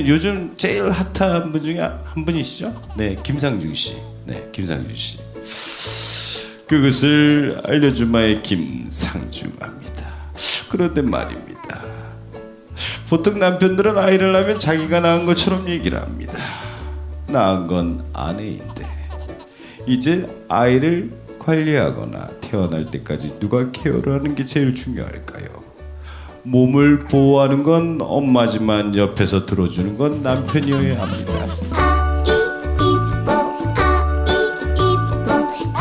요즘 제일 핫한 분 중에 한 분이시죠? 네, 김상중 씨. 네, 김상중 씨. 그것을 알려주마의 김상중합니다. 그런데 말입니다. 보통 남편들은 아이를 낳으면 자기가 낳은 것처럼 얘기를 합니다. 낳은 건 아내인데 이제 아이를 관리하거나 태어날 때까지 누가 케어를 하는 게 제일 중요할까요? 몸을 보호하는 건 엄마지만 옆에서 들어주는 건 남편이어야 합니다.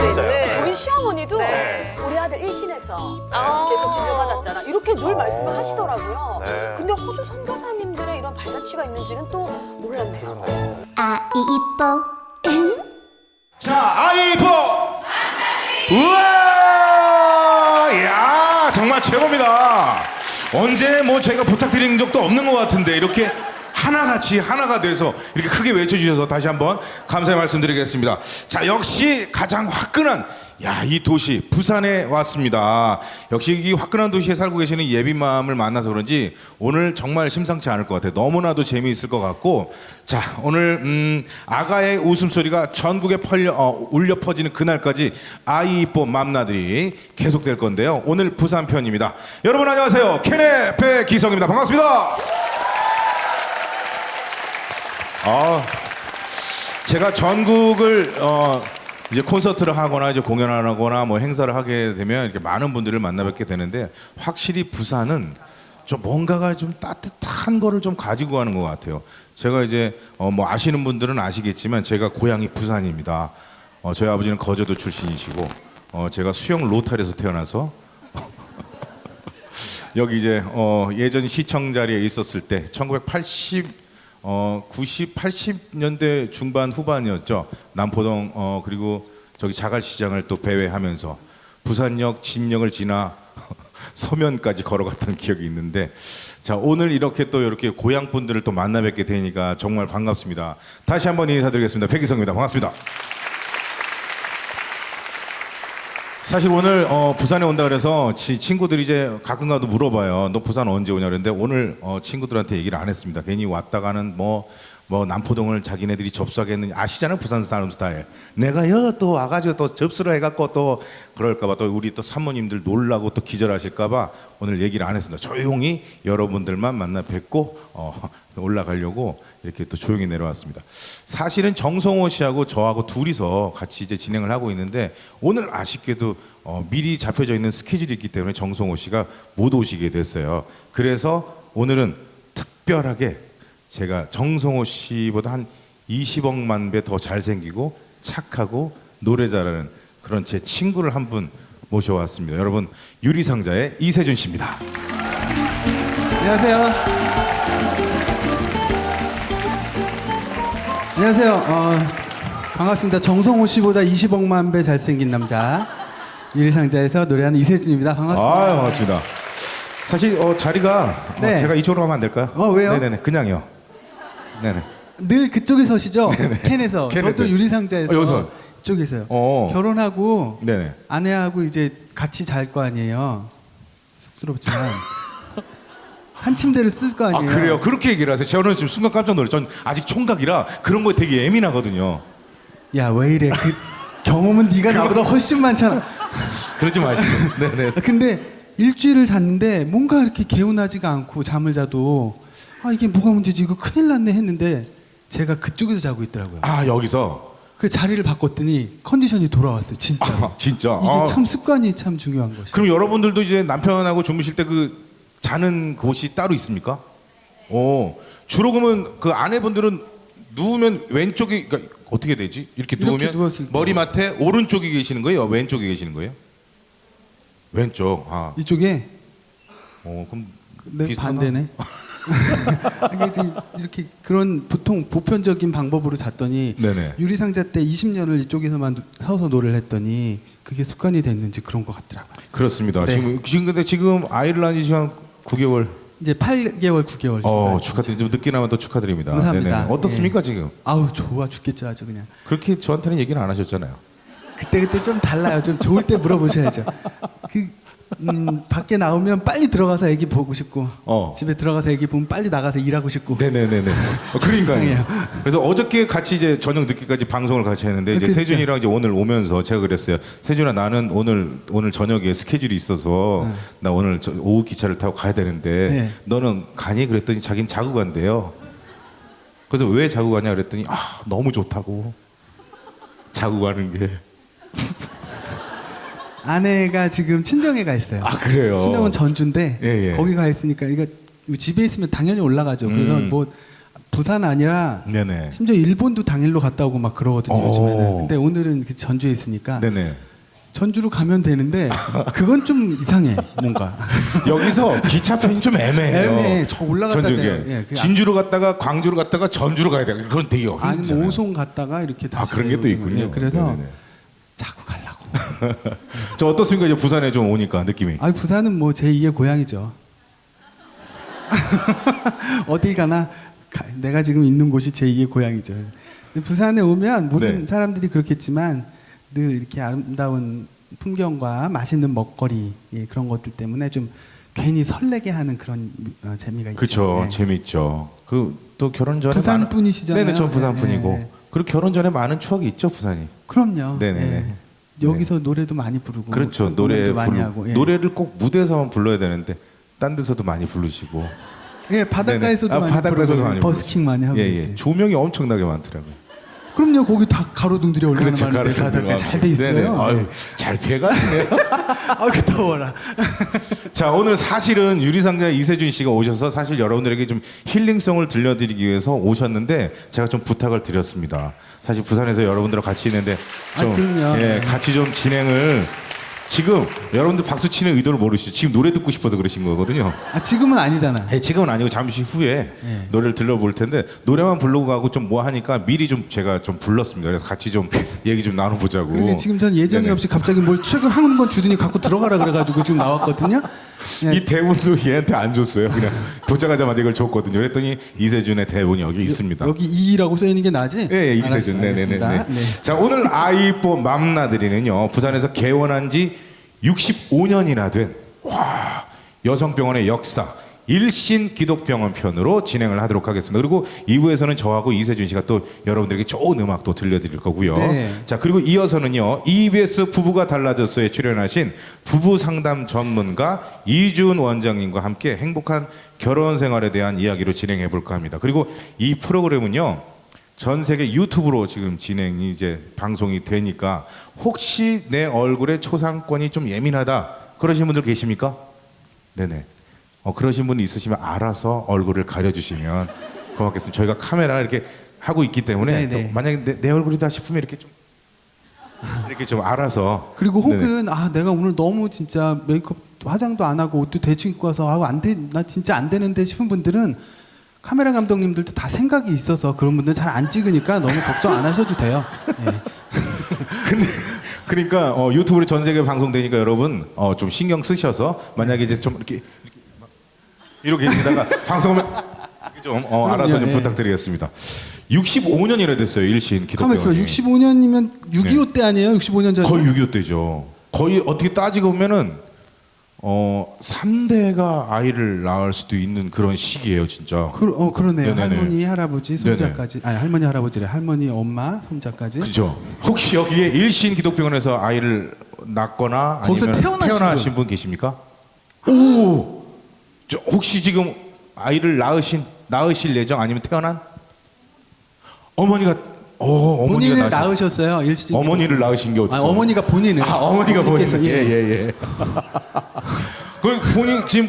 진짜요? 저희 시어머니도 네. 우리 아들 일신에서 계속 진료받았잖아. 이렇게 늘 말씀을 하시더라고요. 네. 근데 호주 선교사님들의 이런 발자취가 있는지는 또 몰랐네요. 그렇네요. 아이 이뻐 자, 아이포! 우와! 야, 정말 최고입니다. 언제 뭐 저희가 부탁드린 적도 없는 것 같은데 이렇게 하나같이 하나가 돼서 이렇게 크게 외쳐주셔서 다시 한번 감사의 말씀드리겠습니다. 자, 역시 가장 화끈한 이 도시 부산에 왔습니다. 역시 이 화끈한 도시에 살고 계시는 예비맘을 만나서 그런지 오늘 정말 심상치 않을 것 같아요. 너무나도 재미있을 것 같고, 자, 오늘 아가의 웃음소리가 전국에 울려 퍼지는 그날까지 아이 이뻐 맘나들이 계속될 건데요. 오늘 부산 편입니다. 여러분 안녕하세요. 캔의 배기성입니다. 반갑습니다. 제가 전국을 이제 콘서트를 하거나 이제 공연을 하거나 뭐 행사를 하게 되면 이렇게 많은 분들을 만나 뵙게 되는데, 확실히 부산은 좀 뭔가가 좀 따뜻한 거를 좀 가지고 가는 것 같아요. 제가 이제 뭐 아시는 분들은 아시겠지만 제가 고향이 부산입니다. 저희 아버지는 거제도 출신이시고 제가 수영 로탈에서 태어나서 여기 이제 예전 시청 자리에 있었을 때 80년대 중반 후반이었죠. 남포동 그리고 저기 자갈시장을 또 배회하면서 부산역, 진역을 지나 서면까지 걸어갔던 기억이 있는데, 자, 오늘 이렇게 또 이렇게 고향 분들을 또 만나 뵙게 되니까 정말 반갑습니다. 다시 한번 인사드리겠습니다. 백이성입니다. 반갑습니다. 사실 오늘 부산에 온다 그래서 친구들이 이제 가끔가도 물어봐요. 너 부산 언제 오냐 그랬는데 오늘 친구들한테 얘기를 안 했습니다. 괜히 왔다가는 뭐 남포동을 자기네들이 접수하겠느냐, 아시잖아요, 부산 사람 스타일. 내가 또 와가지고 또 접수를 해갖고 또 그럴까봐 또 우리 또 사모님들 놀라고 또 기절하실까봐 오늘 얘기를 안 했습니다. 조용히 여러분들만 만나 뵙고 올라가려고 이렇게 또 조용히 내려왔습니다. 사실은 정성호 씨하고 저하고 둘이서 같이 이제 진행을 하고 있는데, 오늘 아쉽게도 미리 잡혀져 있는 스케줄이 있기 때문에 정성호 씨가 못 오시게 됐어요. 그래서 오늘은 특별하게 제가 정성호 씨보다 한 20억만 배 더 잘생기고 착하고 노래 잘하는 그런 제 친구를 한 분 모셔왔습니다. 여러분, 유리상자의 이세준 씨입니다. 안녕하세요. 안녕하세요. 반갑습니다. 정성호 씨보다 20억만 배 잘생긴 남자, 유리상자에서 노래하는 이세준입니다. 반갑습니다. 반갑습니다. 사실 자리가 네. 제가 이쪽으로 가면 안 될까요? 왜요? 네네네, 그냥요. 네네. 늘 그쪽에 서시죠? 캔에서. 캔에서. 저도 유리상자에서. 여기서. 이쪽에서요. 어. 결혼하고 네네. 아내하고 이제 같이 잘 거 아니에요. 쑥스럽지만 한 침대를 쓸 거 아니에요. 그래요? 그렇게 얘기를 하세요. 저는 지금 순간 깜짝 놀랐어요. 전 아직 총각이라 그런 거에 되게 예민하거든요. 야, 왜 이래? 그 경험은 네가 나보다 훨씬 많잖아. 그러지 마시고. 네네. 근데 일주일을 잤는데 뭔가 이렇게 개운하지가 않고, 잠을 자도 이게 뭐가 문제지, 이거 큰일 났네 했는데 제가 그쪽에서 자고 있더라고요. 여기서. 그 자리를 바꿨더니 컨디션이 돌아왔어요. 진짜. 진짜. 이게 참 습관이 참 중요한 것이에요. 그럼 여러분들도 이제 남편하고 주무실 때 그 자는 곳이 따로 있습니까? 주로 그러면 그 아내분들은 누우면 왼쪽이, 그러니까 어떻게 되지? 이렇게 이렇게 누우면 누웠을 때. 머리맡에 오른쪽에 계시는 거예요? 왼쪽에 계시는 거예요? 왼쪽. 이쪽에 그럼 네, 비슷하나? 반대네. 이게 좀 이렇게 그런 보통 보편적인 방법으로 잤더니 네네. 유리상자 때 20년을 이쪽에서만 서서 노래를 했더니 그게 습관이 됐는지 그런 것 같더라고요. 그렇습니다. 네. 지금 아이를 낳은 지 한 9개월. 이제 8개월, 9개월. 축하드립니다. 좀 늦게나마 또 축하드립니다. 감사합니다. 네네. 어떻습니까, 예. 지금? 아우, 좋아 죽겠죠, 아주 그냥. 그렇게 저한테는 얘기는 안 하셨잖아요. 그때 좀 달라요. 좀 좋을 때 물어보셔야죠. 밖에 나오면 빨리 들어가서 애기 보고 싶고 어. 집에 들어가서 애기 보면 빨리 나가서 일하고 싶고. 네네네네. 그러니까요. 이상해요. 그래서 어저께 같이 이제 저녁 늦게까지 방송을 같이 했는데 이제 그러니까. 세준이랑 이제 오늘 오면서 제가 그랬어요. 세준아 나는 오늘 저녁에 스케줄이 있어서 나 오늘 오후 기차를 타고 가야 되는데 네. 너는 가니? 그랬더니 자기는 자고 간대요. 그래서 왜 자고 가냐 그랬더니 너무 좋다고 자고 가는 게. 아내가 지금 친정에 가 있어요. 그래요. 친정은 전주인데 예, 예. 거기 가 있으니까 이거 집에 있으면 당연히 올라가죠. 그래서 뭐 부산 아니라 네네. 심지어 일본도 당일로 갔다 오고 막 그러거든요. 오. 요즘에는. 근데 오늘은 그 전주에 있으니까 네네. 전주로 가면 되는데 그건 좀 이상해 뭔가. 여기서 기차편이 좀 애매해요. 애매해. 저 올라갔다 전주에. 내려. 예, 그 진주로 갔다가 광주로 갔다가 전주로 가야 돼. 그건 되게 아니면 힘들잖아요. 오송 갔다가 이렇게 다시 그런 게 또 내려오는 있군요. 거예요. 그래서 네네네. 자꾸 가려고. 저 어떻습니까? 이제 부산에 좀 오니까 느낌이. 아 부산은 뭐 제2의 고향이죠. 어딜 가나 내가 지금 있는 곳이 제2의 고향이죠. 근데 부산에 오면 모든 네. 사람들이 그렇겠지만 늘 이렇게 아름다운 풍경과 맛있는 먹거리 그런 것들 때문에 좀 괜히 설레게 하는 그런 재미가 있죠. 그렇죠. 네. 재밌죠. 그 또 결혼 전에 부산 많은- 분이시잖아요. 네네, 전 부산 네, 분이고. 네. 그리고 결혼 전에 많은 추억이 있죠, 부산이. 그럼요. 네네네. 예. 여기서 노래도 많이 부르고 그렇죠. 노래 공연도 많이 하고. 예. 노래를 꼭 무대에서만 불러야 되는데 딴 데서도 많이 부르시고. 예, 바닷가에서도 네네. 많이 바닷가에서도 부르고 많이 버스킹 많이 하고 예, 있지. 예. 조명이 엄청나게 많더라고요. 그럼요. 거기 다 가로등들이 얼마나 그렇죠. 많은데 바닷가 잘 돼 있어요. 네네. 아유, 예. 잘 피해가시네요. 아그 더워라. 자, 오늘 사실은 유리상자 이세준 씨가 오셔서 사실 여러분들에게 좀 힐링송을 들려드리기 위해서 오셨는데 제가 좀 부탁을 드렸습니다. 사실 부산에서 여러분들과 같이 있는데 좀 그럼요. 예, 같이 좀 진행을 지금 여러분들 박수 치는 의도를 모르시죠. 지금 노래 듣고 싶어서 그러신 거거든요. 아 지금은 아니잖아. 예, 지금은 아니고 잠시 후에 노래를 들려볼 텐데 노래만 부르고 가고 좀 뭐 하니까 미리 좀 제가 좀 불렀습니다. 그래서 같이 좀 얘기 좀 나눠보자고. 그러게 지금 전 예정이 네네. 없이 갑자기 뭘 책을 한 권 주더니 갖고 들어가라 그래가지고 지금 나왔거든요. 예. 이 대본도 얘한테 안 줬어요. 그냥 도착하자마자 이걸 줬거든요. 그랬더니 이세준의 대본이 여기 있습니다. 여기 2라고 써 있는 게 나지? 예, 예, 이세준. 네네네. 알겠습니다. 네. 자, 오늘 아이뽀 맘나들이는요, 부산에서 개원한 지 65년이나 된, 여성병원의 역사, 일신 기독병원 편으로 진행을 하도록 하겠습니다. 그리고 2부에서는 저하고 이세준 씨가 또 여러분들에게 좋은 음악 또 들려드릴 거고요. 네. 자, 그리고 이어서는요, EBS 부부가 달라졌어에 출연하신 부부 상담 전문가 이준 원장님과 함께 행복한 결혼 생활에 대한 이야기로 진행해 볼까 합니다. 그리고 이 프로그램은요, 전 세계 유튜브로 지금 진행이 이제 방송이 되니까 혹시 내 얼굴에 초상권이 좀 예민하다 그러신 분들 계십니까? 네네. 그러신 분이 있으시면 알아서 얼굴을 가려주시면 고맙겠습니다. 저희가 카메라 이렇게 하고 있기 때문에 네네. 또 만약에 내 얼굴이다 싶으면 이렇게 좀 알아서 그리고 네네. 혹은 아 내가 오늘 너무 진짜 메이크업 화장도 안 하고 옷도 대충 입고 와서 나 진짜 안 되는데 싶은 분들은 카메라 감독님들도 다 생각이 있어서 그런 분들 잘 안 찍으니까 너무 걱정 안 하셔도 돼요. 예. 근데 그러니까 유튜브로 전 세계 방송되니까 여러분 좀 신경 쓰셔서 만약에 이제 좀 이렇게 계시다가 방송하면 좀 알아서 좀 예. 부탁드리겠습니다. 65년이나 됐어요 일신 가만 있어. 기독병원이. 65년이면 6.25 때 아니에요? 65년 전에. 거의 6.25 때죠. 거의 어떻게 따지고 보면은 3대가 아이를 낳을 수도 있는 그런 시기예요, 진짜. 그러네요. 네네네. 할머니, 할아버지, 손자까지. 아니 할머니, 할아버지래. 할머니, 엄마, 손자까지. 그죠. 혹시 여기에 일신 기독병원에서 아이를 낳거나 거기서 아니면 태어나신 태어나신 분 계십니까? 오, 혹시 지금 아이를 낳으실 예정 아니면 태어난? 어머니가 본인을 낳으셨어요. 일시. 어머니를 낳으신 게 어딨어? 어머니가 본인을. 어머니가 어머니께서, 본인. 예. 예. 그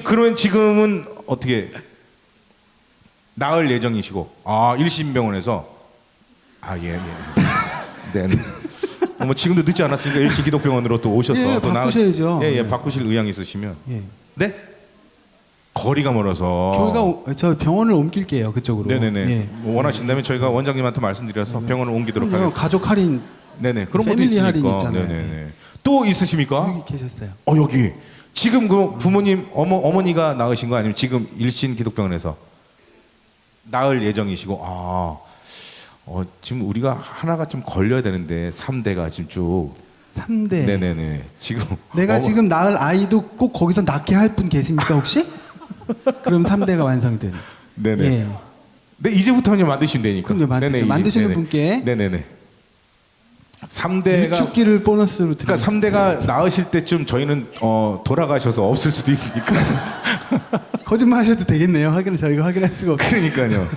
본인 지금은 어떻게 낳을 예정이시고 일신병원에서 예. 네. 뭐 지금도 늦지 않았으니까 일신 기독병원으로 또 오셔서 예, 또 바꾸셔야죠. 예, 바꾸실 의향 있으시면. 예. 네? 거리가 멀어서. 저희가 저 병원을 옮길게요 그쪽으로. 네네네. 예. 뭐 원하신다면 저희가 원장님한테 말씀드려서 병원을 옮기도록 그럼요. 하겠습니다. 가족 할인 네네. 그런 것도 패밀리 있으니까. 할인 있잖아요. 네네네. 또 있으십니까? 여기 계셨어요. 여기. 지금 그 부모님 어머니가 낳으신 거 아니면 지금 일신 기독병원에서 낳을 예정이시고 지금 우리가 하나가 좀 걸려야 되는데 3대가 지금 쭉 3대. 네네네. 지금 내가 지금 낳을 아이도 꼭 거기서 낳게 할 분 계십니까 혹시? 그럼 3대가 완성이 되는. 네네. 예. 네, 이제부터 그냥 만드시면 되니까. 그럼요, 만드시죠. 네네, 만드시는 네네. 분께. 네네네. 3대가 유축기를 보너스로 그러니까 드립니다. 3대가 나으실 때쯤 저희는 돌아가셔서 없을 수도 있으니까. 거짓말 하셔도 되겠네요. 저희가 확인할 수가 없어요. 그러니까요.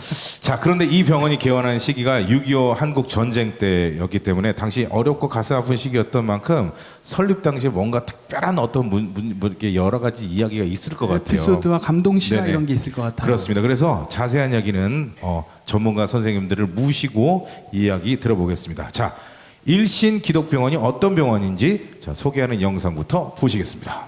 자, 그런데 이 병원이 개원한 시기가 6.25 한국 전쟁 때였기 때문에 당시 어렵고 가슴 아픈 시기였던 만큼 설립 당시에 뭔가 특별한 어떤 이렇게 여러 가지 이야기가 있을 것 같아요. 에피소드와 감동 실화 네네. 이런 게 있을 것 같아요. 그렇습니다. 그래서 자세한 이야기는 전문가 선생님들을 모시고 이야기 들어보겠습니다. 자, 일신 기독병원이 어떤 병원인지 자, 소개하는 영상부터 보시겠습니다.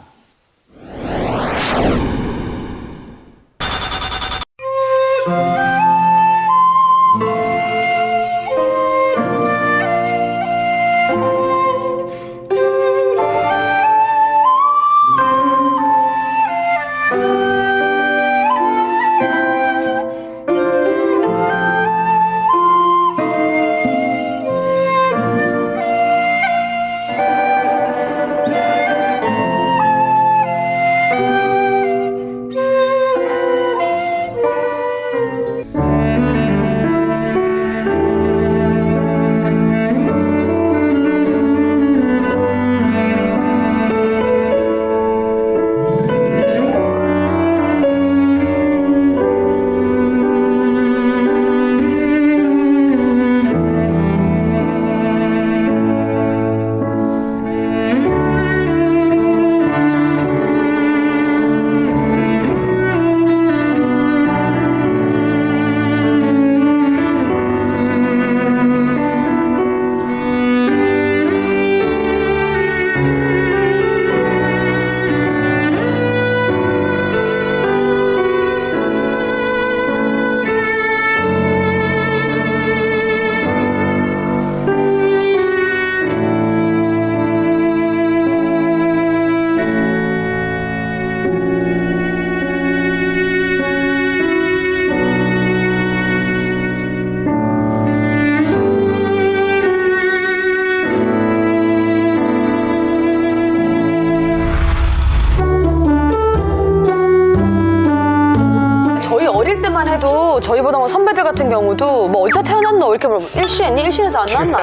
저희 어릴 때만 해도 저희보다 뭐 선배들 같은 경우도 뭐 어디서 태어났노 이렇게 물어보면 일신 했니? 일신에서 안 나왔나?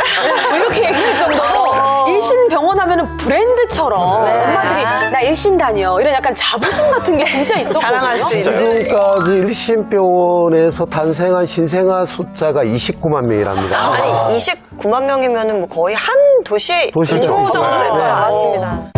뭐 이렇게 얘기할 정도로 일신 병원 하면은 브랜드처럼 엄마들이 나 일신 다녀 이런 약간 자부심 같은 게 진짜 있었거든요. 자랑할 수 있는. 지금까지 일신병원에서 탄생한 신생아 숫자가 29만 명이랍니다. 아니 29만 명이면은 뭐 거의 한 도시 도시죠. 정도 될 네. 거예요. 맞습니다.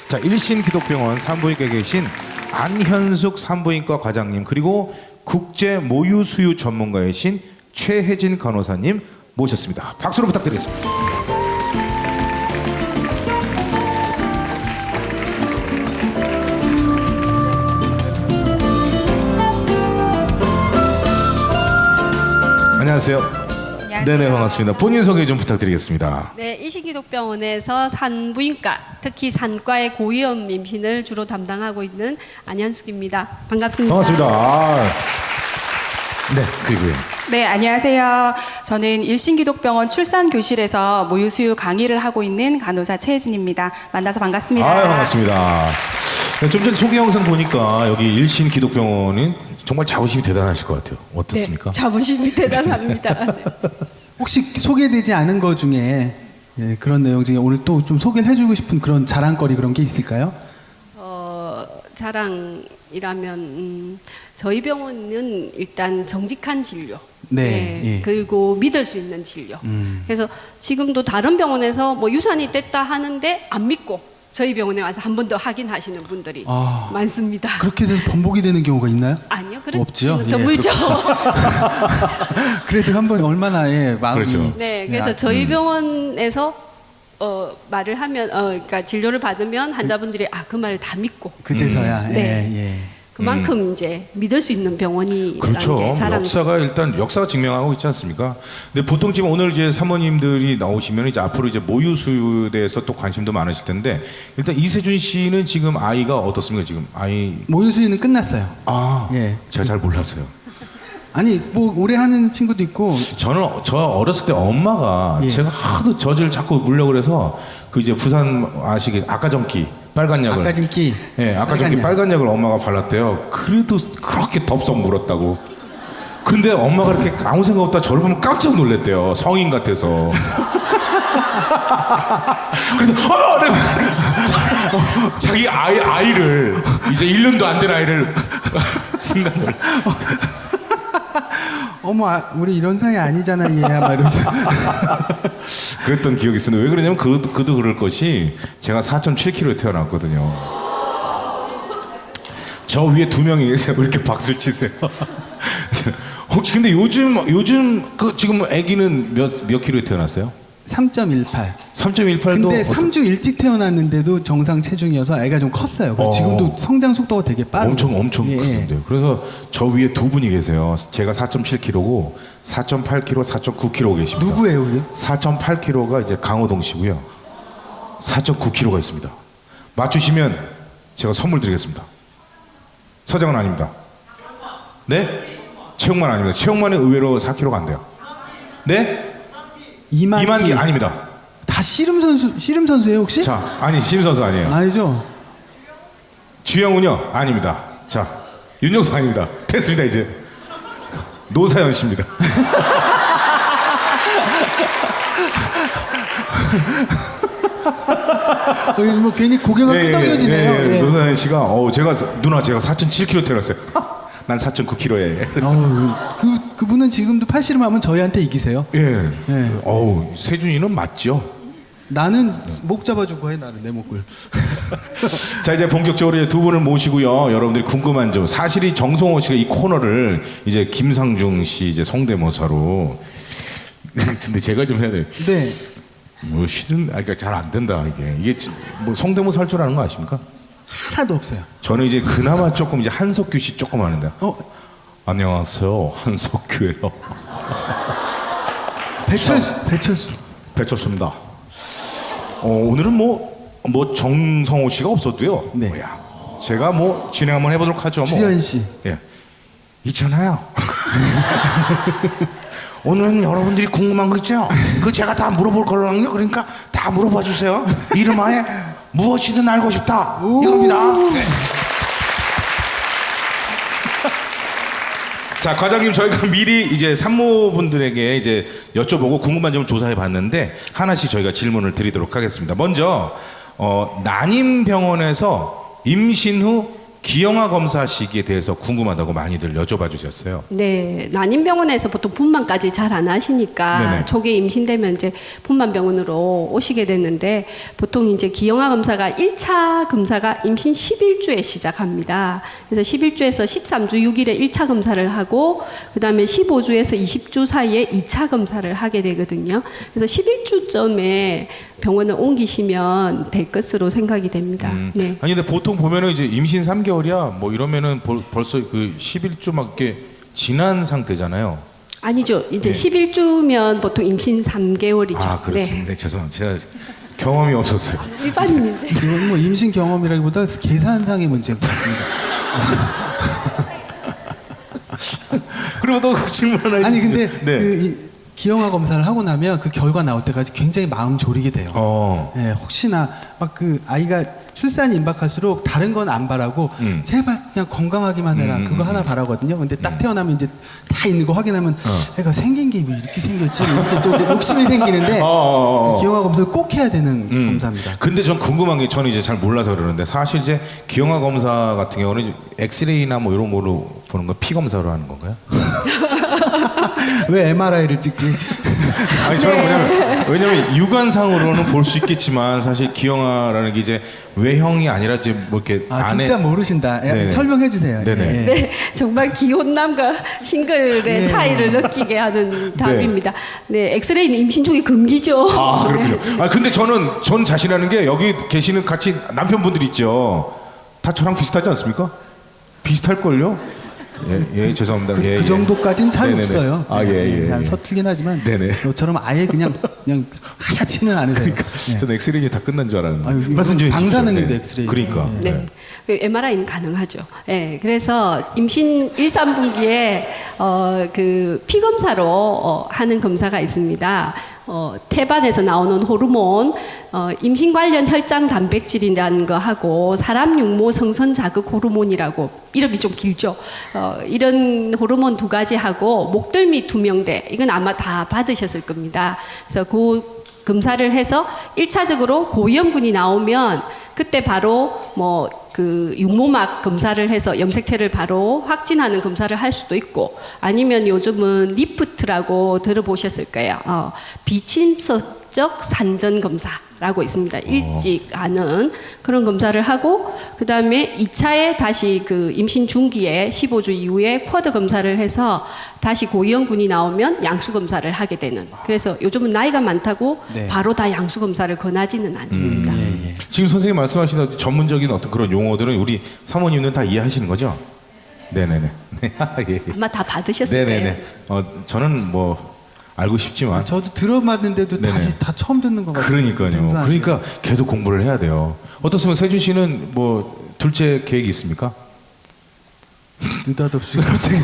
자, 일신 기독병원 산부인과에 계신 안현숙 산부인과 과장님 그리고 국제 모유 수유 전문가이신 최혜진 간호사님 모셨습니다. 박수로 부탁드리겠습니다. 안녕하세요. 네네, 반갑습니다. 본인 소개 좀 부탁드리겠습니다. 네, 일신기독병원에서 산부인과, 특히 산과의 고위험 임신을 주로 담당하고 있는 안현숙입니다. 반갑습니다. 반갑습니다. 네, 그리고요. 네, 안녕하세요. 저는 일신기독병원 출산교실에서 모유수유 강의를 하고 있는 간호사 최혜진입니다. 만나서 반갑습니다. 반갑습니다. 네, 좀 전 소개 영상 보니까 여기 일신 기독병원이 정말 자부심이 대단하실 것 같아요. 어떻습니까? 네, 자부심이 대단합니다. 네. 혹시 소개되지 않은 거 중에 예, 그런 내용 중에 오늘 또 좀 소개를 해주고 싶은 그런 자랑거리 그런 게 있을까요? 자랑이라면 저희 병원은 일단 정직한 진료, 네, 예. 그리고 믿을 수 있는 진료. 그래서 지금도 다른 병원에서 뭐 유산이 됐다 하는데 안 믿고 저희 병원에 와서 한 번 더 확인하시는 분들이 아. 많습니다. 그렇게 돼서 번복이 되는 경우가 있나요? 아니요, 그렇지 없죠? 드물죠. 그래도 한번 얼마나 예, 마음이 그렇죠. 네, 예, 그래서 저희 병원에서 말을 하면, 그러니까 진료를 받으면 환자분들이 그 말을 다 믿고 그제서야 네. 예, 예. 그만큼 이제 믿을 수 있는 병원이라는 그렇죠. 게 자랑. 역사가 증명하고 있지 않습니까? 근데 보통 지금 오늘 이제 사모님들이 나오시면 이제 앞으로 이제 모유 수유에 대해서 또 관심도 많으실 텐데 일단 이세준 씨는 지금 아이가 어떻습니까? 지금 아이 모유 수유는 끝났어요. 예. 제가 잘 몰랐어요. 아니 뭐 오래 하는 친구도 있고 저 어렸을 때 엄마가 예. 제가 하도 젖을 자꾸 물려고 그래서 그 이제 부산 아시게 아까전기 빨간 약을 아까진기. 예, 아까전기 빨간 약을 엄마가 발랐대요. 그래도 그렇게 덥석 물었다고. 근데 엄마가 이렇게 아무 생각 없다 저를 보면 깜짝 놀랐대요. 성인 같아서. 그래서 내가 자기 아이를 이제 1년도 안 된 아이를 순간 놀라. 어머 우리 이런 사이 아니잖아 얘야 막 이러면서 그랬던 기억이 있었는데 왜 그러냐면 그도 그럴 것이 제가 4.7kg에 태어났거든요. 저 위에 2명이 계세요. 왜 이렇게 박수를 치세요? 혹시 근데 요즘 그 지금 아기는 몇 킬로에 태어났어요? 3.18. 3.18도 근데 3주 일찍 태어났는데도 정상 체중이어서 애가 좀 컸어요. 그리고 지금도 성장 속도가 되게 빠르고 엄청 예, 예. 크던데요. 그래서 저 위에 2분이 계세요. 제가 4.7kg고 4.8kg, 4.9kg 계십니다. 누구예요, 그게? 4.8kg가 이제 강호동 씨고요. 4.9kg가 있습니다. 맞추시면 제가 선물 드리겠습니다. 서장은 아닙니다. 네? 체육만 아닙니다. 체육만은 의외로 4kg가 안 돼요. 네? 이만기 아닙니다. 다 씨름 선수예요 혹시? 자, 아니 심 선수 아니에요. 아니죠. 주영훈요? 아닙니다. 자, 윤정수 아닙니다. 됐습니다 이제. 노사연 씨입니다. 뭐 괜히 고개가 끄덕여지네요. 예. 노사연 씨가 제가 4.7kg 태어났어요. 난 4.9kg에. 그분은 지금도 팔씨름하면 저희한테 이기세요. 예. 예. 세준이는 맞죠? 나는 목 잡아주고 해 나는 내 목을. 자 이제 본격적으로 이제 두 분을 모시고요. 여러분들이 궁금한 점 사실이 정성호 씨가 이 코너를 이제 김상중 씨 이제 성대모사로 근데 제가 좀 해야 돼요. 네. 뭐 시든 그러니까 잘 안 된다 이게 뭐 성대모사 할 줄 아는 거 아십니까? 하나도 없어요. 저는 이제 그나마 조금 이제 한석규 씨 조금 아는데. 안녕하세요 한석규예요. 배철수입니다. 오늘은 뭐 정성호 씨가 없어도요. 네. 제가 뭐 진행 한번 해보도록 하죠. 주현 씨. 예. 있잖아요. 오늘은 여러분들이 궁금한 거 있죠? 그 제가 다 물어볼 거거든요. 그러니까 다 물어봐 주세요. 이름하에 무엇이든 알고 싶다. 이겁니다. 네. 자, 과장님 저희가 미리 이제 산모분들에게 이제 여쭤보고 궁금한 점을 조사해 봤는데 하나씩 저희가 질문을 드리도록 하겠습니다. 먼저 난임병원에서 임신 후 기형아 검사 시기에 대해서 궁금하다고 많이들 여쭤봐 주셨어요. 네, 난임병원에서 보통 분만까지 잘 안 하시니까 네네. 초기에 임신되면 이제 분만병원으로 오시게 됐는데 보통 이제 기형아 검사가 1차 검사가 임신 11주에 시작합니다. 그래서 11주에서 13주 6일에 1차 검사를 하고 그다음에 15주에서 20주 사이에 2차 검사를 하게 되거든요. 그래서 11주쯤에 병원을 옮기시면 될 것으로 생각이 됩니다. 네. 아니 근데 보통 보면은 이제 임신 3개월이야 뭐 이러면은 벌써 그 11주 막 이렇게 지난 상태잖아요. 아니죠. 이제 11주면 보통 임신 3개월이죠. 아 그렇습니다. 네. 죄송합니다. 제가 경험이 없었어요. 일반인인데. 이건 뭐 임신 경험이라기보다 계산상의 문제인 것 같습니다. 그리고 또 질문 하나 아니 근데 네. 그 기형아 검사를 하고 나면 그 결과 나올 때까지 굉장히 마음 졸이게 돼요. 예, 혹시나 막 그 아이가 출산이 임박할수록 다른 건 안 바라고 제발 그냥 건강하기만 해라 그거 하나 바라거든요. 근데 딱 태어나면 이제 다 있는 거 확인하면 애가 생긴 게 왜 이렇게 생겼지? 이렇게 또 이제 욕심이 생기는데 기형아 검사를 꼭 해야 되는 검사입니다. 근데 전 궁금한 게 저는 이제 잘 몰라서 그러는데 사실 이제 기형아 검사 같은 경우는 엑스레이나 뭐 이런 거로 보는 거 피 검사로 하는 건가요? 왜 MRI를 찍지? 아니 저는 그냥 왜냐면 육안상으로는 볼 수 있겠지만 사실 기형아라는 게 이제 외형이 아니라 이제 뭐 이렇게 아 안에 진짜 모르신다. 예, 네네. 설명해 주세요. 네네. 예. 네, 정말 기혼남과 싱글의 네. 차이를 느끼게 하는 답입니다. 네, 엑스레이는 임신 중에 금기죠. 아 그렇군요. 아 근데 전 자신하는 게 여기 계시는 같이 남편분들 있죠. 다 저랑 비슷하지 않습니까? 비슷할걸요? 예, 죄송합니다. 그 정도까지는 잘 네네네. 없어요. 아, 예. 그냥 서툴긴 하지만 네네. 너처럼 아예 그냥 하얗지는 않으세요. 그러니까 예. 저는 엑스레이 다 끝난 줄 알았는데. 아유, 이거 말씀 좀 해주십시오. 방사능인데, 네. 엑스레이. 그러니까. 네. 네. 그 MRI는 가능하죠. 예. 그래서 임신 1, 3분기에 그 피검사로 하는 검사가 있습니다. 태반에서 나오는 호르몬, 임신 관련 혈장 단백질이라는 거 하고 사람 육모 성선 자극 호르몬이라고 이름이 좀 길죠. 이런 호르몬 두 가지 하고 목덜미 투명대 이건 아마 다 받으셨을 겁니다. 그래서 그 검사를 해서 1차적으로 고위험군이 나오면 그때 바로 뭐 그 육모막 검사를 해서 염색체를 바로 확진하는 검사를 할 수도 있고 아니면 요즘은 리프트라고 들어보셨을 거예요. 비침습적 산전 검사라고 있습니다. 일찍 하는 그런 검사를 하고 그 다음에 2차에 다시 그 임신 중기에 15주 이후에 쿼드 검사를 해서 다시 고위험군이 나오면 양수 검사를 하게 되는. 그래서 요즘은 나이가 많다고 네. 바로 다 양수 검사를 권하지는 않습니다. 지금 선생님 말씀하신 전문적인 어떤 그런 용어들은 우리 사모님들은 다 이해하시는 거죠? 네네네. 네. 예. 아마 다 받으셨을 거예요. 네네네. 저는 뭐 알고 싶지만 저도 들어봤는데도 네네. 다시 다 처음 듣는 것 같아요. 그러니까요. 생소하게. 그러니까 계속 공부를 해야 돼요. 어떻습니까? 세준 씨는 뭐 둘째 계획이 있습니까? 느닷없이 갑자기.